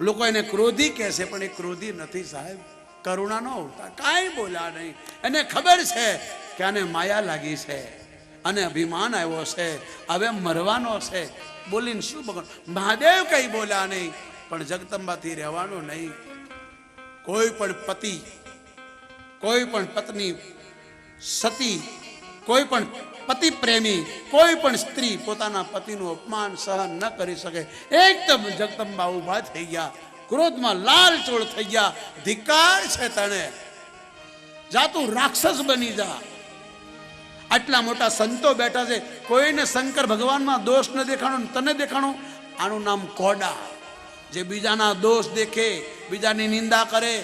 લોકો એને ક્રોધી કહે છે, પણ એ ક્રોધી નથી સાહેબ, કરુણાનો અવતાર. કાંઈ બોલ્યા નહીં. એને ખબર છે કે આને માયા લાગી છે અને અભિમાન આવ્યો છે, હવે મરવાનો છે. બોલીને શું બગડ? મહાદેવ કંઈ બોલ્યા નહીં, પણ જગદંબાથી રહેવાનું નહીં. કોઈ પણ પતિ, કોઈ પણ પત્ની સતી, કોઈ પણ પતિ પ્રેમી, કોઈ પણ સ્ત્રી પોતાના પતિનું અપમાન સહન ન કરી શકે. એકદમ જગદંબા ઊભા થઈ ગયા, ક્રોધમાં લાલ ચોળ થઈ ગયા. ધિક્કાર છે તને, જા તું રાક્ષસ બની જા. આટલા મોટા સંતો બેઠા છે, કોઈને શંકર ભગવાનમાં દોષ ન દેખાણો ને તને દેખાણો. આનું નામ કોડા. જે બીજાના દોષ દેખે, બીજાની નિંદા કરે,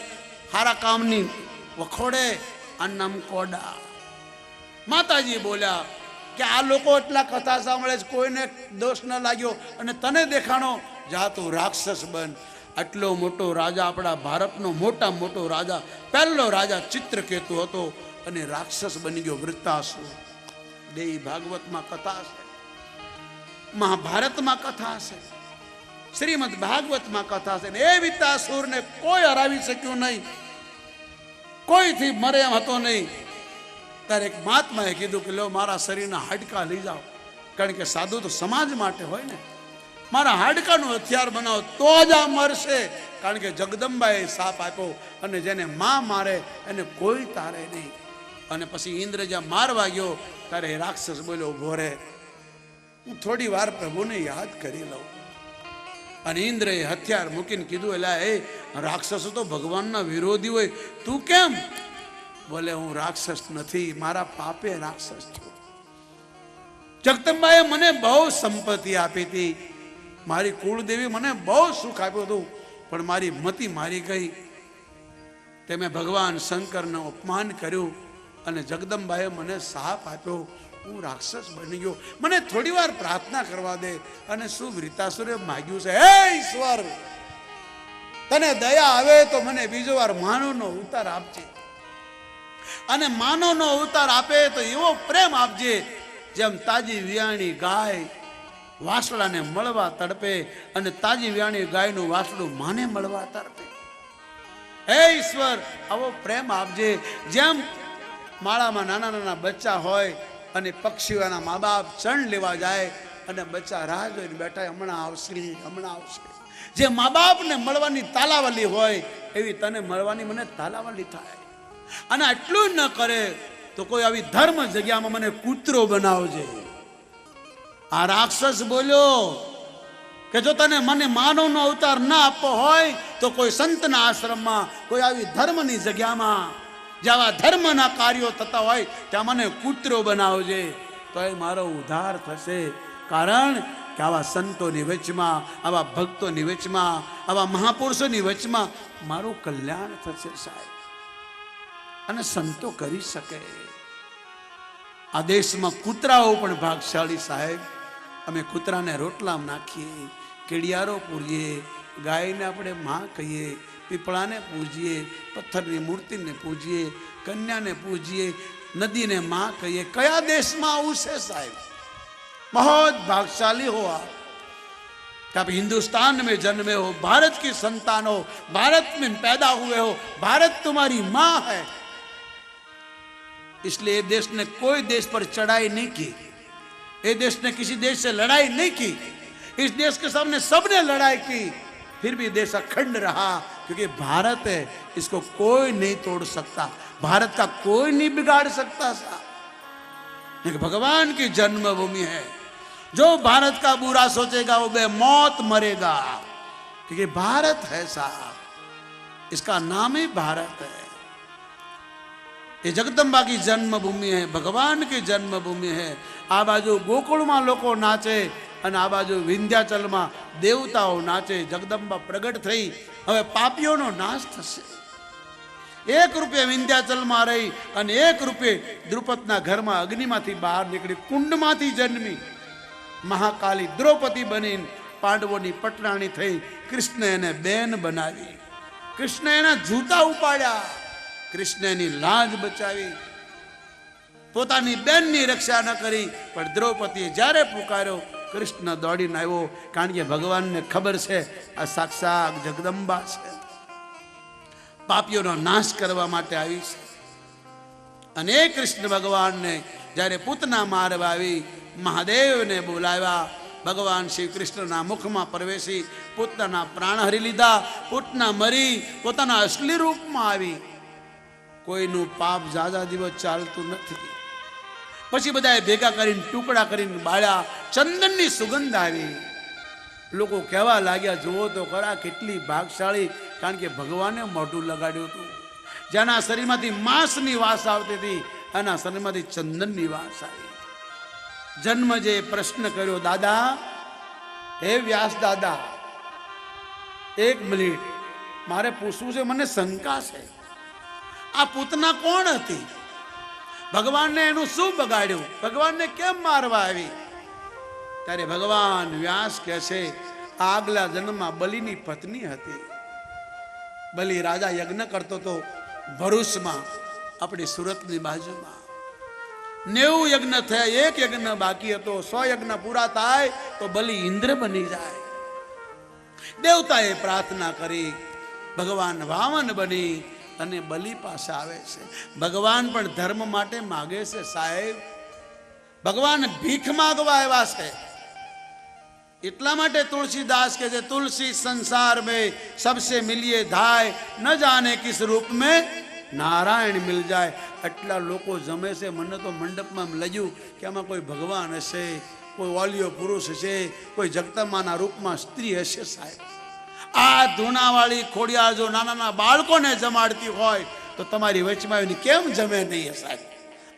સારા કામની વખોડે, આનું નામ કોડા. માતાજી બોલ્યા કે આ લોકો એટલા કથા સાંભળે છે, કોઈને દોષ ન લાગ્યો અને તને દેખાણો, જા તું રાક્ષસ બન. આટલો મોટો રાજા, આપણા ભારતનો મોટા મોટો રાજા, પહેલો રાજા ચિત્રકેતુ હતો અને રાક્ષસ બની ગયો વૃત્તાસુર. દેવી ભાગવતમાં કથા છે, મહાભારતમાં કથા છે, શ્રીમદ ભાગવતમાં કથા છે. એ વૃત્તાસુરને કોઈ હરાવી શક્યું નહીં, કોઈથી મરે એમ હતો નહીં. ત્યારે એક મહાત્માએ કીધું કે લો મારા શરીરના હાડકા લઈ જાઓ, કારણ કે સાધુ તો સમાજ માટે હોય ને. મારા હાડકાનું હથિયાર બનાવો તો જ આ મરશે, કારણ કે જગદંબાએ સાપ આપ્યો અને જેને માં મારે એને કોઈ તારે નહીં. અને પછી ઇન્દ્ર જ્યાં મારવા ગયો ત્યારે એ રાક્ષસ બોલ્યો, ઉભો રે, હું થોડી વાર પ્રભુને યાદ કરી લઉં. અને ઇન્દ્રએ હથિયાર મૂકીને કીધું, એલા એ રાક્ષસો તો ભગવાનના વિરોધી હોય, તું કેમ? બોલે, હું રાક્ષસ નથી, મારા પાપે રાક્ષસ છું. જગદંબાએ મને બહુ સંપત્તિ આપી હતી, મારી કુળદેવી મને બહુ સુખ આપ્યું હતું, પણ મારી મતિ મારી ગઈ. તે મેં ભગવાન શંકરનું અપમાન કર્યું અને જગદંબાએ મને શાપ આપ્યો, હું રાક્ષસ બની ગયો, મને થોડી વાર પ્રાર્થના કરવા દે. અને શું વૃત્તાસુરે માગ્યું છે, હે ઈશ્વર, તને દયા આવે તો મને બીજો વાર માનવનો અવતાર આપજે, અને માનવનો અવતાર આપે તો એવો પ્રેમ આપજે જેમ તાજી વિયાણી ગાય વાસડાને મળવા તડપે અને તાજી વિયાણી ગાયનું વાસડું માને મળવા તડપે. હે ઈશ્વર, આવો પ્રેમ આપજે. જેમ માળામાં નાના નાના બચ્ચા હોય અને પક્ષીઓના મા બાપ ચણ લેવા જાય અને બચ્ચા રાહ જોઈને બેઠા, હમણાં આવશે હમણાં આવશે. જે મા બાપને મળવાની તાલાવાલી હોય એવી તને મળવાની મને તાલાવાલી થાય. અને આટલું ન કરે તો કોઈ આવી ધર્મ જગ્યામાં મને કૂતરો બનાવજે. આ રાક્ષસ બોલ્યો કે જો તને મને માનવનો અવતાર ના આપવો હોય તો કોઈ સંતના આશ્રમમાં, કોઈ આવી ધર્મની જગ્યામાં જેવા ધર્મના કાર્યો થતા હોય ત્યાં મને કૂતરો બનાવજે, તો એ મારો ઉદ્ધાર થશે. કારણ કે આવા સંતોની વચમાં, આવા ભક્તોની વચમાં, આવા મહાપુરુષોની વચમાં મારું કલ્યાણ થશે સાહેબ. અને સંતો કરી શકે. આ દેશમાં કૂતરાઓ પણ ભાગશાળી સાહેબ. અમે કૂતરાને રોટલામાં નાખીએ, કેડિયારો પૂરીએ, ગાયને આપણે માં કહીએ, પીપળાને પૂજીએ, પથ્થરની મૂર્તિને પૂજીએ, કન્યાને પૂજીએ, નદીને માં કહીએ. કયા દેશમાં આવું છે સાહેબ? बहुत भाग्यशाली हो आप हिंदुस्तान में जन्मे हो, भारत की संतान हो, भारत में पैदा हुए हो, भारत तुम्हारी माँ है. इसलिए देश ने कोई देश पर चढ़ाई नहीं की, ये देश ने किसी देश से लड़ाई नहीं की. इस देश के सामने सबने लड़ाई की, फिर भी देश अखंड रहा, क्योंकि भारत है, इसको कोई नहीं तोड़ सकता, भारत का कोई नहीं बिगाड़ सकता साहब. भगवान की जन्मभूमि है. जो भारत का बुरा सोचेगा वो बेमौत मरेगा, क्योंकि भारत है साहब, इसका नाम ही भारत है. ये जगदम्बा की जन्मभूमि है, भगवान की जन्मभूमि है. आ बाजू गोकुल में लोग नाचे અને આ બાજુ વિંધ્યાચલમાં દેવતાઓ નાચે. જગદંબા પ્રગટ થઈ, હવે પાપીઓનો નાશ થશે. 1 રૂપિયા વિંધ્યાચલમાં રહી અને 1 રૂપિયે દ્રુપદના ઘરમાં અગ્નિમાંથી બહાર નીકળી, કુંડમાંથી જન્મી મહાકાલી દ્રૌપદી બનીને પાંડવોની પટરાણી થઈ. કૃષ્ણ એને બેન બનાવી, કૃષ્ણ એના જૂતા ઉપાડ્યા, કૃષ્ણ એની લાજ બચાવી. પોતાની બેનની રક્ષા ન કરી, પણ દ્રૌપદીએ જ્યારે પુકાર્યો કૃષ્ણ દોડીને આવ્યો, કારણ કે ભગવાનને ખબર છે આ સાક્ષાત જગદંબા છે, પાપીઓનો નાશ કરવા માટે આવી છે. અને કૃષ્ણ ભગવાનને જ્યારે પૂતના મારવા આવી, મહાદેવને બોલાવ્યા. ભગવાન શ્રી કૃષ્ણના મુખમાં પ્રવેશી પૂતનાના પ્રાણ હરી લીધા. પૂતના મરી પોતાના અસલી રૂપમાં આવી. કોઈનું પાપ ઝાઝા દિવસ ચાલતું નથી. પછી બધાએ ભેગા કરીને ટુકડા કરીને બાળ્યા. ચંદનની સુગંધ આવી. લોકો કહેવા લાગ્યા, જુઓ તો ખરા કેટલી ભાગશાળી, કારણ કે ભગવાને મોઢું લગાડ્યું હતું. જેના શરીરમાંથી માંસની વાસ આવતી હતી એના શરીરમાંથી ચંદનની વાસ આવી. જન્મજે પ્રશ્ન કર્યો, દાદા, હે વ્યાસ દાદા, 1 મિનિટ મારે પૂછવું છે, મને શંકા છે. આ પૂતના કોણ હતી? ભગવાનને એનું શું બગાડ્યું? ભગવાનને કેમ મારવા આવી? ત્યારે ભગવાન વ્યાસ કહે છે, આગલા જન્મમાં બલિની પત્ની હતી. બલિ રાજા યજ્ઞ કરતો હતો ભરૂચમાં, આપણી સુરતની બાજુમાં. 90 યજ્ઞ થયા, 1 યજ્ઞ બાકી હતો. 100 યજ્ઞ પૂરા થાય તો બલિ ઇન્દ્ર બની જાય. દેવતાએ પ્રાર્થના કરી, ભગવાન વામન બની અને બલિ પાસે આવે છે. ભગવાન પણ ધર્મ માટે માગે છે સાહેબ. ભગવાન ભીખ માગવા આવ્યા છે. એટલા માટે तुलसीदास કહે છે, तुलसी संसार में सबसे मिलिए धाय, न जाने किस रूप में नारायण मिल जाए. એટલા લોકો જમે છે. મને તો મંડપમાં લજ્યું કે આમાં કોઈ ભગવાન હશે, કોઈ ઓલિયો પુરુષ હશે, કોઈ જગદંબાના રૂપમાં સ્ત્રી હશે. સાહેબ, આ ધૂણાવાળી ખોડિયાર જો નાના બાળકોને જમાડતી હોય તો તમારી વચમાં આવીને કેમ જમે નહીં? સાહેબ,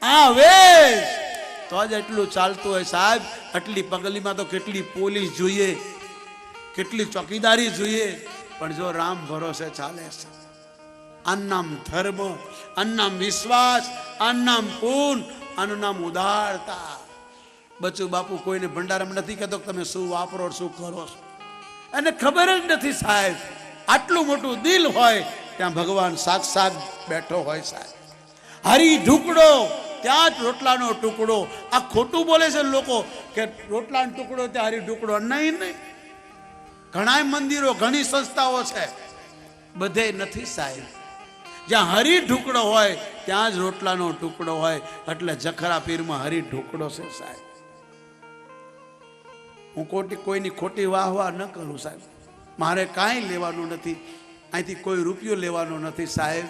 આ વેશ તો જ એટલું ચાલતું હોય. સાહેબ, આટલી પગલીમાં તો કેટલી પોલીસ જોઈએ, કેટલી ચોકીદારી જોઈએ, પણ જો રામ ભરોસે ચાલે છે. આનું નામ ધર્મ, આનું નામ વિશ્વાસ, આનું નામ પૂન, આનું નામ ઉદારતા. બચુ બાપુ કોઈને ભંડારામાં નથી કહેતો તમે શું વાપરો શું કરો છો, એને ખબર જ નથી. સાહેબ, આટલું મોટું દિલ હોય ત્યાં ભગવાન સાક્ષાત બેઠો હોય. સાહેબ, હરી ઢુકડો ત્યાં જ રોટલાનો ટુકડો. આ ખોટું બોલે છે લોકો કે રોટલાનો ટુકડો ત્યાં હરી ઢુકડો. નહીં, ઘણા મંદિરો, ઘણી સંસ્થાઓ છે, બધે નથી. સાહેબ, જ્યાં હરી ઢુકડો હોય ત્યાં જ રોટલાનો ટુકડો હોય. એટલે જખરા પીરમાં હરી ઢુકડો છે. સાહેબ, હું કોઈની ખોટી વાહ ન કરું. સાહેબ, મારે કાંઈ લેવાનું નથી, અહીંથી કોઈ રૂપિયો લેવાનો નથી. સાહેબ,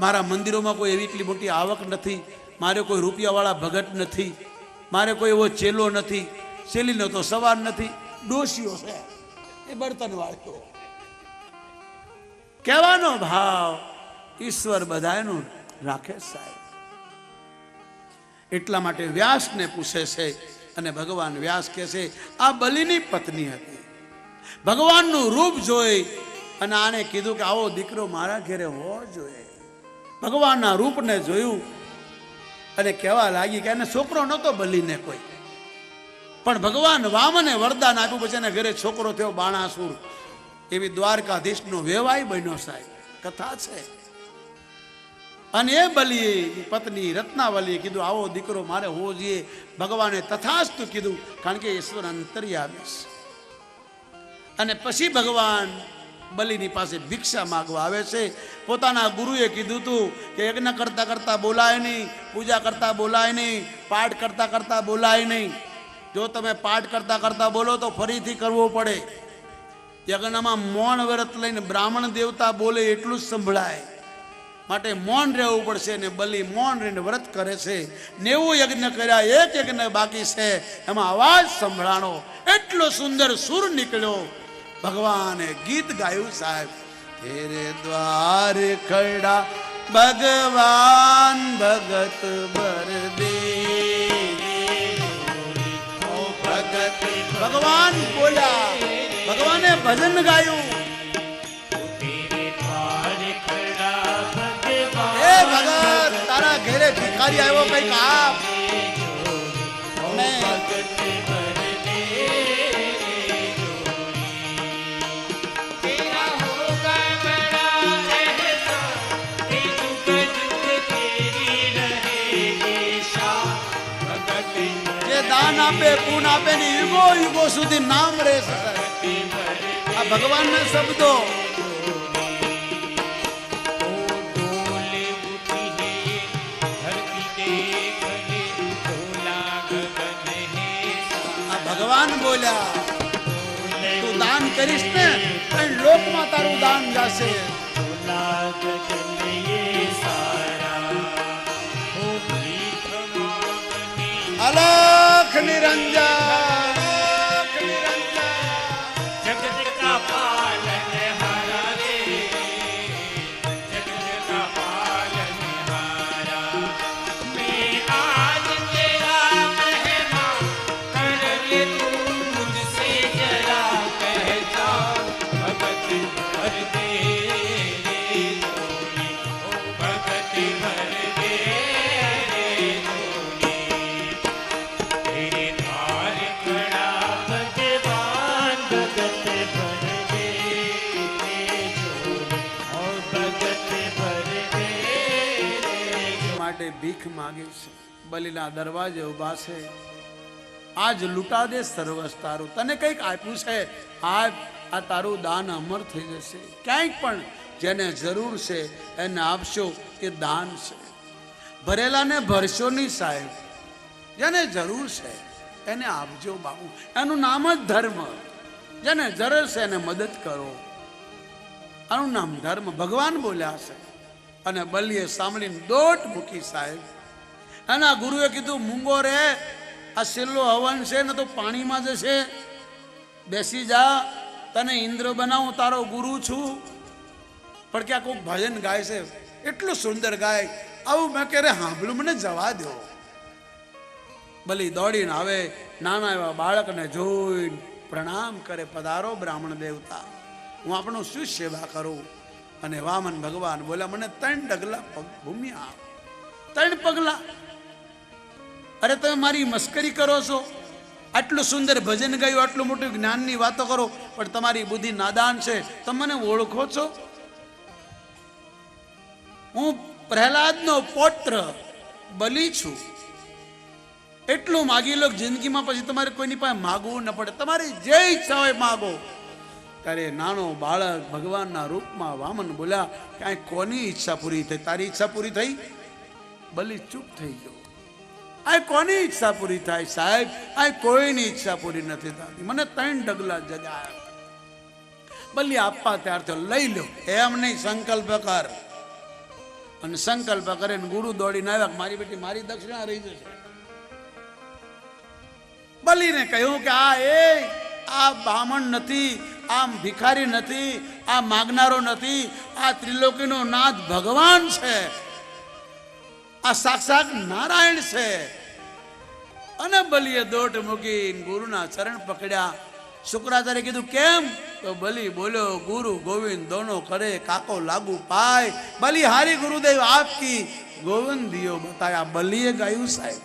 મારા મંદિરોમાં કોઈ એવી એટલી મોટી આવક નથી. મારે કોઈ રૂપિયાવાળા ભગત નથી. મારે કોઈ એવો ચેલો નથી. ચેલીનો તો સવાલ નથી, ડોશીઓ છે એ બર્તન વાળતો. કહેવાનો ભાવ ઈશ્વર બધાનું રાખે. સાહેબ, એટલા માટે વ્યાસને પૂછે છે અને ભગવાન વ્યાસ કહે છે, આ બલિની પત્ની હતી. ભગવાનનું રૂપ જોઈ અને આને કીધું કે આવો દીકરો મારા ઘરે હોવો જોઈએ. ભગવાનના રૂપને જોયું અને કહેવા લાગી કે એને છોકરો નહોતો બલિને કોઈ, પણ ભગવાન વામને વરદાન આપ્યું, પછી એને ઘરે છોકરો થયો બાણાસુર. એવી દ્વારકાધીશનો વેવાય બન્યો. સાહેબ, કથા છે. અને એ બલિની પત્ની રત્નાવલીએ કીધું આવો દીકરો મારે હોવો જોઈએ. ભગવાને તથાસ્તુ કીધું, કારણ કે ઈશ્વર અંતર્યામી છે. અને પછી ભગવાન બલિની પાસે ભિક્ષા માંગવા આવે છે. પોતાના ગુરુએ કીધું હતું કે યજ્ઞ કરતા કરતા બોલાય નહીં, પૂજા કરતા બોલાય નહીં, પાઠ કરતા કરતા બોલાય નહીં. જો તમે પાઠ કરતા કરતા બોલો તો ફરીથી કરવો પડે. યજ્ઞમાં મૌન વ્રત લઈને બ્રાહ્મણ દેવતા બોલે એટલું જ સંભળાય, માટે મૌન રહેવું પડશે. અને બલિ મૌન રહીને વ્રત કરે છે. 90 યજ્ઞ કર્યા, 1 યજ્ઞ બાકી છે, એમાં અવાજ સંભળાણો. એટલો સુંદર સુર નીકળ્યો. ભગવાને ગીત ગાયું. સાહેબ, તેરે દ્વાર ખડા ભગવાન ભગત બર દે. ભગત ભગવાન બોલ્યા, ભગવાને ભજન ગાયું. એ ભગત, તારા ઘરે ભિખારી આવ્યો, કઈક આપ. દાન આપે, પૂન આપે ને યુગો યુગો સુધી નામ રહેશે. આ ભગવાનના શબ્દો. આ ભગવાન બોલ્યા, તું દાન કરીશ ને લોકમાં તારું દાન જશે. અલખ નિરંજન, जगत का पालन हारा रे, जगत का पालन हारा, भर दे रे झोली, ओ भगत भर दे रे झोली। तेरे द्वार खड़ा भगवान, भगत भर दे रे झोली, ओ भगत भर दे रे झोली। માટે ભીખ માગે છે, બલિના દરવાજે ઊભા છે, આજ લૂંટા દે સર્વસ તારું, તને કંઈક આપ્યું છે, આ તારું દાન અમર થઈ જશે, ક્યાંક પણ જેને જરૂર છે એને આપશો એ દાન છે, ભરેલાને ભરશો નહીં સાહેબ, જેને જરૂર છે એને આપજો બાબુ, એનું નામ જ ધર્મ, જેને જરૂર છે એને મદદ કરો, આનું નામ ધર્મ, ભગવાન બોલ્યા છે. અને બલિએ સાંભળીને દોટ મૂકી સાહેબ. એના ગુરુએ કીધું મૂંગો રે, આ છેલ્લો હવન છે ને તો પાણીમાં જશે, બેસી જા, તને ઇન્દ્ર બનાવું, તારો ગુરુ છું. પણ ક્યાં કોઈ ભજન ગાય છે, એટલું સુંદર ગાય, આવું મેં ક્યારે સાંભળ્યું, મને જવા દો. બલી દોડીને આવે, નાના એવા બાળકને જોઈને પ્રણામ કરે, પધારો બ્રાહ્મણ દેવતા, હું આપણું શું સેવા કરું. અને વામન ભગવાન બોલ્યા, મને 3 ડગલા ભૂમ્યા, 3 પગલા. અરે તમે મારી મસ્કરી કરો છો, આટલું સુંદર ભજન ગાયું, આટલું મોટું જ્ઞાનની વાતો કરો, પણ તમારી બુદ્ધિ નાદાન છે. તમે મને ઓળખો છો? હું પ્રહલાદનો પૌત્ર બલી છું. એટલું માગી લો જિંદગીમાં, પછી તમારે કોઈની પાસે માગવું ન પડે, તમારી જે ઈચ્છા હોય માગો. ત્યારે નાનો બાળક ભગવાનના રૂપમાં વામન બોલ્યા, ક્યાંય કોની ઈચ્છા પૂરી થઈ? તારી ઈચ્છા પૂરી થઈ? બલી ચૂપ થઈ ગયો. આ કોની ઈચ્છા પૂરી થાય સાહેબ? આ કોઈની ઈચ્છા પૂરી નથી થતી. મને 3 ડગલા જગાયા. બલી આપવા ત્યાર તો લઈ લો, એમ નહીં, સંકલ્પ કર. અને સંકલ્પ કરે ને ગુરુ દોડીને આવ્યા, મારી બેટી મારી દક્ષિણા રહી જશે. બલીને કહ્યું કે આ બ્રાહ્મણ નથી, આ ભિખારી નથી, આ માગનારો નથી, આ ત્રિલોકીનો નાથ ભગવાન છે, આ સાક્ષાત નારાયણ છે. અને બલીએ દોટ મૂકી ગુરુના ચરણ પકડ્યા. શુક્રાચાર્ય કીધું કેમ? તો બલી બોલ્યો, ગુરુ ગોવિંદ દોનો કરે, કાકો લાગુ પાય, બલી હારી ગુરુદેવ આપકી, ગોવિંદ દિયો બતાયા. બલીએ ગાયું સાહેબ.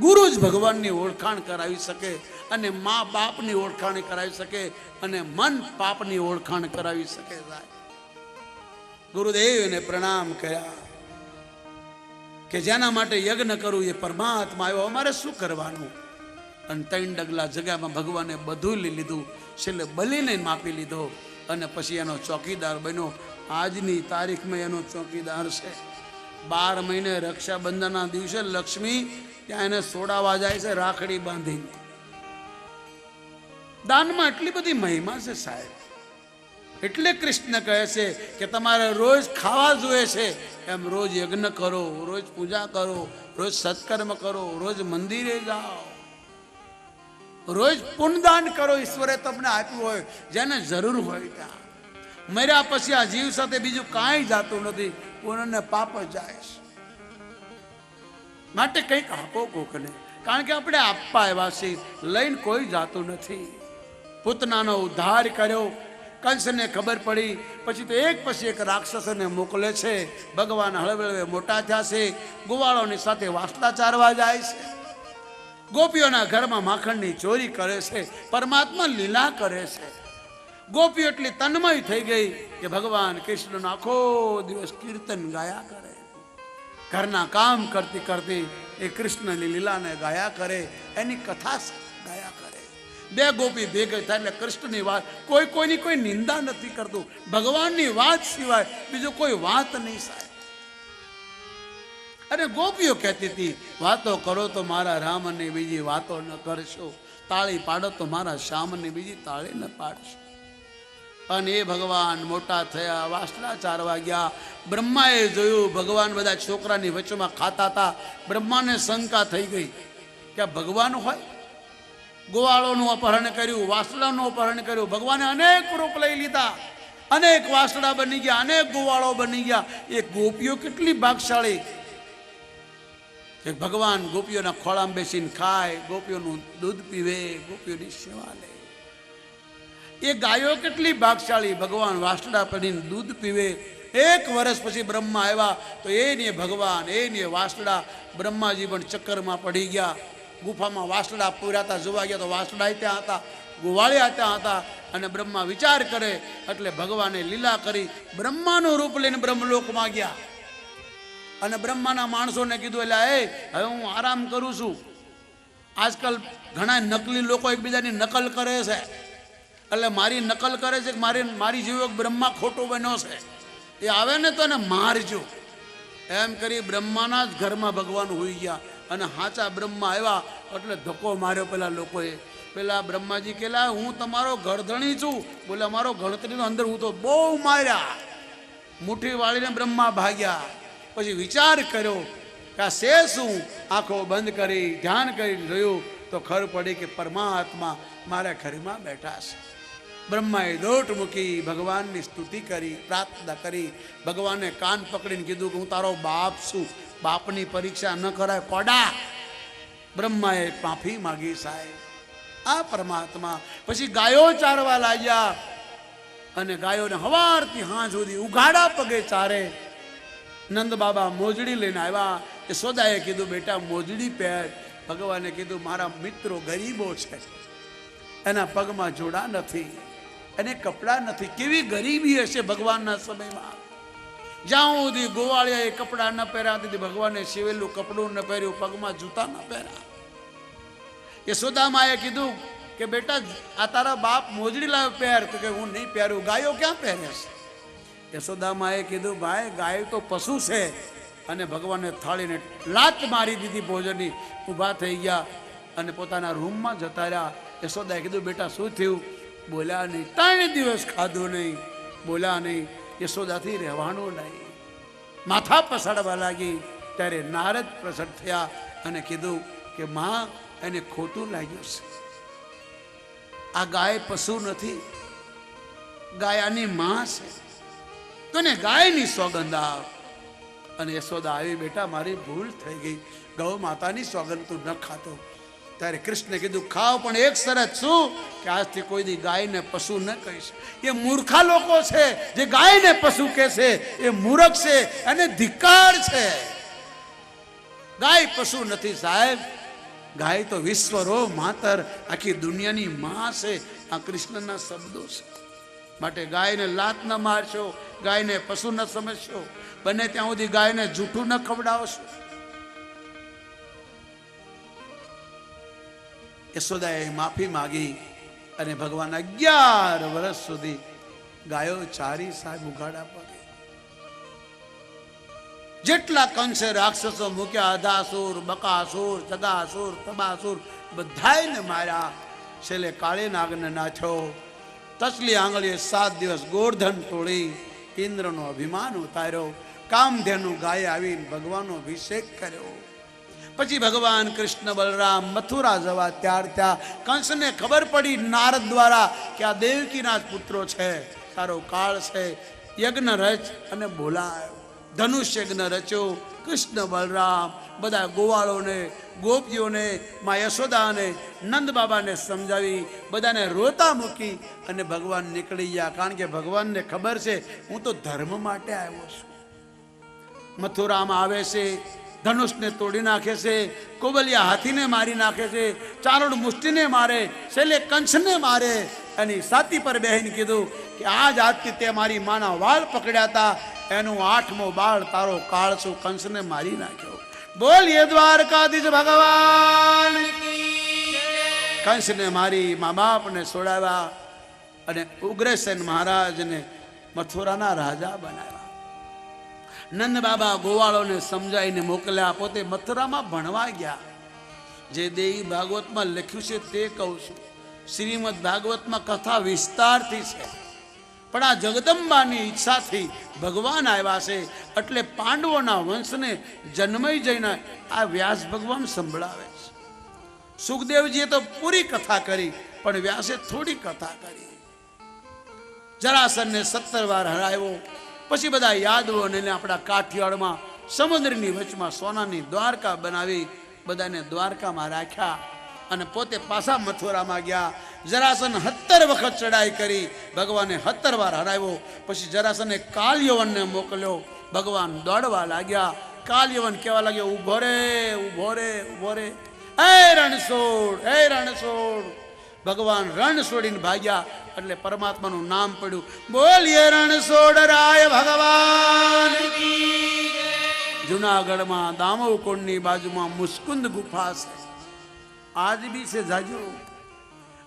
ગુરુ જ ભગવાનની ઓળખાણ કરાવી શકે, અને મા બાપની ઓળખાણ કરાવી શકે, અને મન પાપની ઓળખાણ કરાવી શકે. ગુરુદેવને પ્રણામ કર્યા કે જેના માટે યજ્ઞ કરવું એ પરમાત્મા આવ્યો, અમારે શું કરવાનું? અને 3 ડગલા જગ્યામાં ભગવાને બધું લઈ લીધું. છેલ્લે બલીને માપી લીધો, અને પછી એનો ચોકીદાર બન્યો. આજની તારીખમાં એનો ચોકીદાર છે. 12 મહિને રક્ષાબંધનના દિવસે લક્ષ્મી ત્યાં એને સોડાવા જાય છે, રાખડી બાંધીને. દાનમાં એટલી બધી મહિમા છે સાહેબ. એટલે કૃષ્ણ કહે છે કે તમારે રોજ ખાવા જોઈએ છે, એમ રોજ યજ્ઞ કરો, રોજ પૂજા કરો, રોજ સત્કર્મ કરો, રોજ મંદિરે જાઓ, રોજ પુણ્યદાન કરો. ઈશ્વરે તમને આપ્યું હોય, જેને જરૂર હોય ત્યાં. મર્યા પછી આ જીવ સાથે બીજું કાંઈ જાતું નથી, પુણ્ય ને પાપ જ જાય છે. માટે કંઈક આપો કોકને, કારણ કે આપણે આપવા એવા છીએ, લઈને કોઈ જાતું નથી. પૂતનાનો ઉદ્ધાર કર્યો, કંસને ખબર પડી, પછી તો એક પછી એક રાક્ષસોને મોકલે છે. ભગવાન હળવે હળવે મોટા થયા છે, ગોવાળોની સાથે વાસલા ચારવા જાય છે, ગોપીઓના ઘરમાં માખણની ચોરી કરે છે, પરમાત્મા લીલા કરે છે. ગોપીઓ એટલી તન્મય થઈ ગઈ કે ભગવાન કૃષ્ણનો આખો દિવસ કીર્તન ગાયા કરે, ઘરના કામ કરતી કરતી એ કૃષ્ણની લીલાને ગાયા કરે, એની કથા ગાયા કરે. 2 ગોપી ભેગી થાય એટલે કૃષ્ણની વાત, કોઈની કોઈ નિંદા નથી કરતું, ભગવાનની વાત સિવાય બીજું કોઈ વાત નહીં સાહેબ. અને ગોપીઓ કહેતી હતી, વાતો કરો તો મારા રામની બીજી વાતો ન કરશો, તાળી પાડો તો મારા શ્યામની બીજી તાળી ન પાડશો. અને એ ભગવાન મોટા થયા, વાસલા ચારવા ગયા. બ્રહ્માએ જોયું ભગવાન બધા છોકરાની વચ્ચેમાં ખાતા હતા. બ્રહ્માને શંકા થઈ ગઈ કે ભગવાન હોય. ગોવાળોનું અપહરણ કર્યું, વાસલાનું અપહરણ કર્યું. ભગવાને અનેક રૂપ લઈ લીધા, અનેક વાસડા બની ગયા, અનેક ગોવાળો બની ગયા. એ ગોપીઓ કેટલી ભાગશાળી કે ભગવાન ગોપીઓના ખોળામાં બેસીને ખાય, ગોપીઓનું દૂધ પીવે, ગોપીઓની સેવા લે. એ ગાયો કેટલી ભાગશાળી, ભગવાન વાસડા પડીને દૂધ પીવે. 1 વર્ષ પછી બ્રહ્મા આવ્યા તો એને ભગવાન એને વાસડા, બ્રહ્માજી પણ ચક્કરમાં પડી ગયા. ગુફામાં વાસડા પૂરાતા જોવા ગયા તો વાસડા ત્યાં હતા, ગોવાળિયા ત્યાં હતા. અને બ્રહ્મા વિચાર કરે એટલે ભગવાને લીલા કરી બ્રહ્માનું રૂપ લઈને બ્રહ્મલોકમાં ગયા. અને બ્રહ્માના માણસોને કીધું એટલે હવે હું આરામ કરું છું. આજકાલ ઘણા નકલી લોકો એકબીજાની નકલ કરે છે, એટલે મારી નકલ કરે છે કે મારી જેવો બ્રહ્મા ખોટો બન્યો છે, એ આવે ને તો એને મારજો. એમ કરી બ્રહ્માના જ ઘરમાં ભગવાન હોઈ ગયા. અને હાચા બ્રહ્મા આવ્યા એટલે ધક્કો માર્યો પેલા લોકોએ. પેલા બ્રહ્માજી કેલા હું તમારો ગરધણી છું, બોલે અમારો ગણતરીનો અંદર હું તો બહુ માર્યા. મુઠ્ઠી વાળીને બ્રહ્મા ભાગ્યા. પછી વિચાર કર્યો કે આ છે શું. આંખો બંધ કરી ધ્યાન કરી જોયું તો ખબર પડી કે પરમાત્મા મારા ઘરમાં બેઠા છે. બ્રહ્માએ દોટ મૂકી ભગવાનની સ્તુતિ કરી, પ્રાર્થના કરી. ભગવાને કાન પકડીને કીધું કે હું તારો બાપ છું, બાપની પરીક્ષા ન કરાય કોડા. બ્રહ્માએ માફી માગી સાહેબ. આ પરમાત્મા પછી ગાયો ચારવા લાગ્યા. અને ગાયોને હવારથી હાંજ સુધી ઉઘાડા પગે ચારે. નંદ બાબા મોજડી લઈને આવ્યા. યશોદાએ કીધું બેટા મોજડી પહેર. ભગવાને કીધું મારા મિત્રો ગરીબો છે, એના પગમાં જોડા નથી, એને કપડાં નથી. કેવી ગરીબી હશે ભગવાનના સમયમાં. જ્યાં સુધી ગોવાળિયાએ કપડાં ન પહેર્યા તેથી ભગવાને સીવેલું કપડું ન પહેર્યું, પગમાં જૂતા ન પહેર્યા. યશોદામાએ કીધું કે બેટા આ તારા બાપ મોજડી લાવ પહેર. તો કે હું નહીં પહેરું, ગાયો ક્યાં પહેરે છે. યશોદામાએ કીધું ભાઈ ગાય તો પશુ છે. અને ભગવાને થાળીને લાત મારી દીધી ભોજનની. ઊભા થઈ ગયા અને પોતાના રૂમમાં જતા રહ્યા. યશોદાએ કીધું બેટા શું થયું. બોલ્યા નહીં. 3 દિવસ ખાધું નહીં, બોલ્યા નહીં. યશોદાથી રહેવાનું નહીં. માથા પસાડવા લાગી. ત્યારે નારદ પ્રસન્ન થયા અને કીધું કે માં એને ખોટું લાગ્યું છે. આ ગાય પશુ નથી, ગાય આની માં છે. તો ને ગાયની સોગંદ આવ. અને યશોદા આવી બેટા મારી ભૂલ થઈ ગઈ, ગૌ માતાની સોગંદ તું ન ખાતો. ત્યારે કૃષ્ણે કીધું ખાવ, પણ એક શરત શું કે આજથી કોઈ દી ગાયને પશુ ન કહીશ. એ મૂર્ખા લોકો છે જે ગાયને પશુ કહે છે, એ મૂર્ખ છે અને ધિક્કાર છે. ગાય પશુ નથી સાહેબ, ગાય તો વિશ્વરો માતર, આખી દુનિયાની માં છે. આ કૃષ્ણના શબ્દો છે. માટે ગાયને લાત ન મારશો, ગાયને પશુ ન સમજશો, બને ત્યાં સુધી ગાયને જૂઠું ન ખવડાવશો. યશોદાએ માફી માગી અને ભગવાન 11 વર્ષ સુધી ગાયો ચારી સાહેબ ઉઘાડા પગે. જેટલા કંસે રાક્ષસો મૂક્યા, અધાસુર, બકાસુર, જગાસુર, તબાસુર, બધાયને માર્યા. છેલ્લે કાળી નાગને નાથ્યો. તસલી આંગળીએ 7 દિવસ ગોરધન તોડી ઇન્દ્રનો અભિમાન ઉતાર્યો. કામધેનુ ગાય આવીને ભગવાનનો અભિષેક કર્યો. પછી ભગવાન કૃષ્ણ બલરામ મથુરા જવા ત્યાં કંસને ખબર પડી નારદ દ્વારા કે આ દેવકીના જ પુત્રો છે, તારો કાળ છે. યજ્ઞ રચ અને બોલાયો. ધનુષ યજ્ઞ રચ્યો. કૃષ્ણ બલરામ બધા ગોવાળોને, ગોપીઓને, મા યશોદાને, નંદ બાબાને સમજાવી બધાને રોતા મૂકી અને ભગવાન નીકળી ગયા. કારણ કે ભગવાનને ખબર છે હું તો ધર્મ માટે આવ્યો છું. મથુરામાં આવે છે, ધનુષને તોડી નાખે છે, કોબલિયા હાથીને મારી નાખે છે, ચારણ મુષ્ટિને મારે, છેલ્લે કંસને મારે. અને સાતી પર બહેન કીધું કે આજ આજથી તે મારી માના વાળ પકડ્યા હતા, એનું 8મો બાળ તારો કાળ છું, કંસને મારી નાખ્યો. બોલીએ દ્વારકાધીશ ભગવાન. કંસને મારી મા બાપને છોડાવ્યા અને ઉગ્રસેન મહારાજને મથુરાના રાજા બનાવ્યા. નંદ બાબા ગોવાળોને સમજાવીને મોકલ્યા, પોતે મથુરામાં ભણવા ગયા. જે દેવી ભાગવતમાં લખ્યું છે તે કહું છું. શ્રીમદ ભાગવતમાં કથા વિસ્તારથી છે, પણ આ જગદંબાની ઈચ્છાથી ભગવાન આવ્યા છે. એટલે પાંડવોના વંશને જન્મઈ જઈને આ વ્યાસ ભગવાન સંભળાવે છે. સુખદેવજીએ તો પૂરી કથા કરી, પણ વ્યાસે થોડી કથા કરી. જરાસનને 17 વાર હરાવ્યો. પછી બધા યાદવોને આપણા કાઠિયાવાડમાં સમુદ્રની વચમાં સોનાની દ્વારકા બનાવી બધાને દ્વારકામાં રાખ્યા. અને પોતે પાછા મથુરામાં ગયા. જરાસન 17 વખત ચડાઈ કરી, ભગવાને 17 વાર હરાવ્યો. પછી જરાસને કાલયવનને મોકલ્યો. ભગવાન દોડવા લાગ્યા. કાલયવન કહેવા લાગ્યો, ઊભો રે, ઊભો રે, ઊભો રે, એ રણછોડ, એ રણછોડ. ભગવાન રણ છોડીને ભાગ્યા એટલે પરમાત્માનું નામ પડ્યું. બોલીએ રણછોડ રાય ભગવાન. જુનાગઢમાં દામોકુંડની બાજુમાં મુસ્કુંદ ગુફા છે. આજ બી છે જાજો.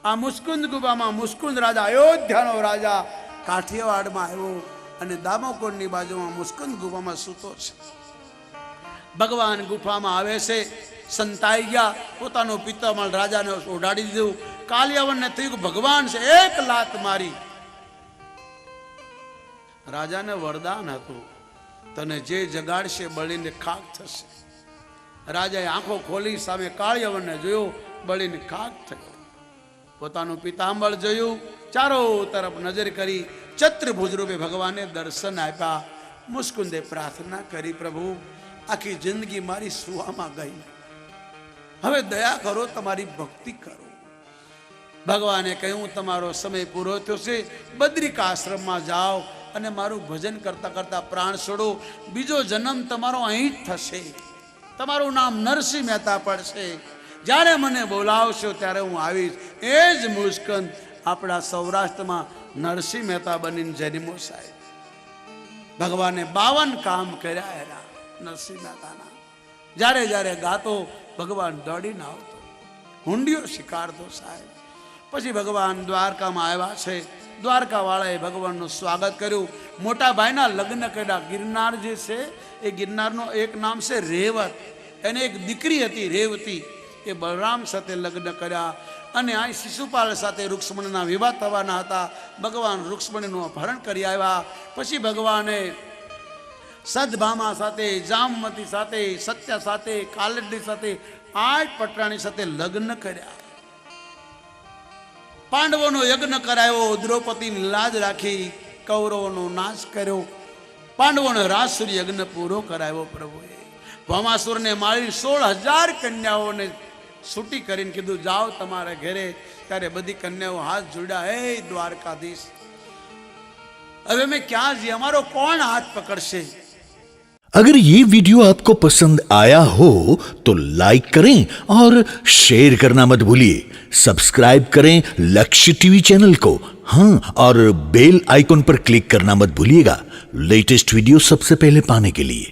આ મુસ્કુંદ ગુફામાં મુસ્કુંદ રાજા, અયોધ્યાનો રાજા કાઠિયાવાડમાં આવ્યો અને દામોકુંડની બાજુમાં મુસ્કુંદ ગુફામાં સૂતો છે. ભગવાન ગુફામાં આવે છે. સંતાઈ ગયા. પોતાનું પિત્તમલ રાજાને ઓઢાડી દીધું. કાલિયાવનને થયું કે ભગવાન છે. એક લાત મારી. રાજાને વરદાન હતું, તને જે જગાડશે બળીને ખાક થશે. રાજાએ આંખો ખોલી સામે કાળિયાવનને જોયો, બળીને ખાક થયો. પોતાનું પિતાંબર જોયું, ચારો તરફ નજર કરી, ચતુર્ભુજ રૂપે ભગવાને દર્શન આપ્યા. મુસ્કુંદે પ્રાર્થના કરી, પ્રભુ આખી જિંદગી મારી સુવામાં ગઈ, હવે દયા કરો, તમારી ભક્તિ કરો. ભગવાને કહ્યું, તમારો સમય પૂરો થયો છે, બદ્રિકા આશ્રમમાં જાઓ અને મારું ભજન કરતા કરતા પ્રાણ છોડો. બીજો જન્મ તમારો અહીં જ થશે. તમારું નામ નરસિંહ મહેતા પડશે. જ્યારે મને બોલાવશો ત્યારે હું આવીશ. એ જ મુસ્કુંદ આપણા સૌરાષ્ટ્રમાં નરસિંહ મહેતા બનીને જન્મો સાહેબ. ભગવાને 52 કામ કર્યા એના નરસિંહ મહેતાના. જ્યારે જ્યારે ગાતો ભગવાન દોડીને આવતો, હુંડીઓ શિકારતો સાહેબ. પછી ભગવાન દ્વારકામાં આવ્યા છે. દ્વારકા વાળાએ ભગવાનનું સ્વાગત કર્યું. મોટા ભાઈના લગ્ન કર્યા. ગિરનાર જે છે એ ગિરનારનો એક નામ છે રેવત. એને એક દીકરી હતી રેવતી. એ બલરામ સાથે લગ્ન કર્યા અને આ શિશુપાલ સાથે રૂક્ષ્મણીના વિવાહ થવાના હતા. ભગવાન રૂક્ષ્મણીનું અપહરણ કરી આવ્યા. પછી ભગવાને સદભામા સાથે, જામવતી સાથે, સત્ય સાથે, કાલડી સાથે, 8 પટરાણી સાથે લગ્ન કર્યા. પાંડવોનો યજ્ઞ કરાયો. દ્રૌપદીની લાજ રાખી, કૌરવોનો નાશ કર્યો. પાંડવોનો રાસુર યજ્ઞ પૂરો કરાયો પ્રભુએ. ભૌમાસુરને મારી 16,000 કન્યાઓને છૂટી કરીને કીધું, જાઓ તમારા ઘરે. ત્યારે બધી કન્યાઓ હાથ જોડ્યા, હે દ્વારકાધીશ, હવે મેં ક્યાં જઈએ, અમારો કોણ હાથ પકડશે? अगर ये वीडियो आपको पसंद आया हो तो लाइक करें और शेयर करना मत भूलिए. सब्सक्राइब करें लक्ष्य टीवी चैनल को. हाँ, और बेल आइकॉन पर क्लिक करना मत भूलिएगा लेटेस्ट वीडियो सबसे पहले पाने के लिए.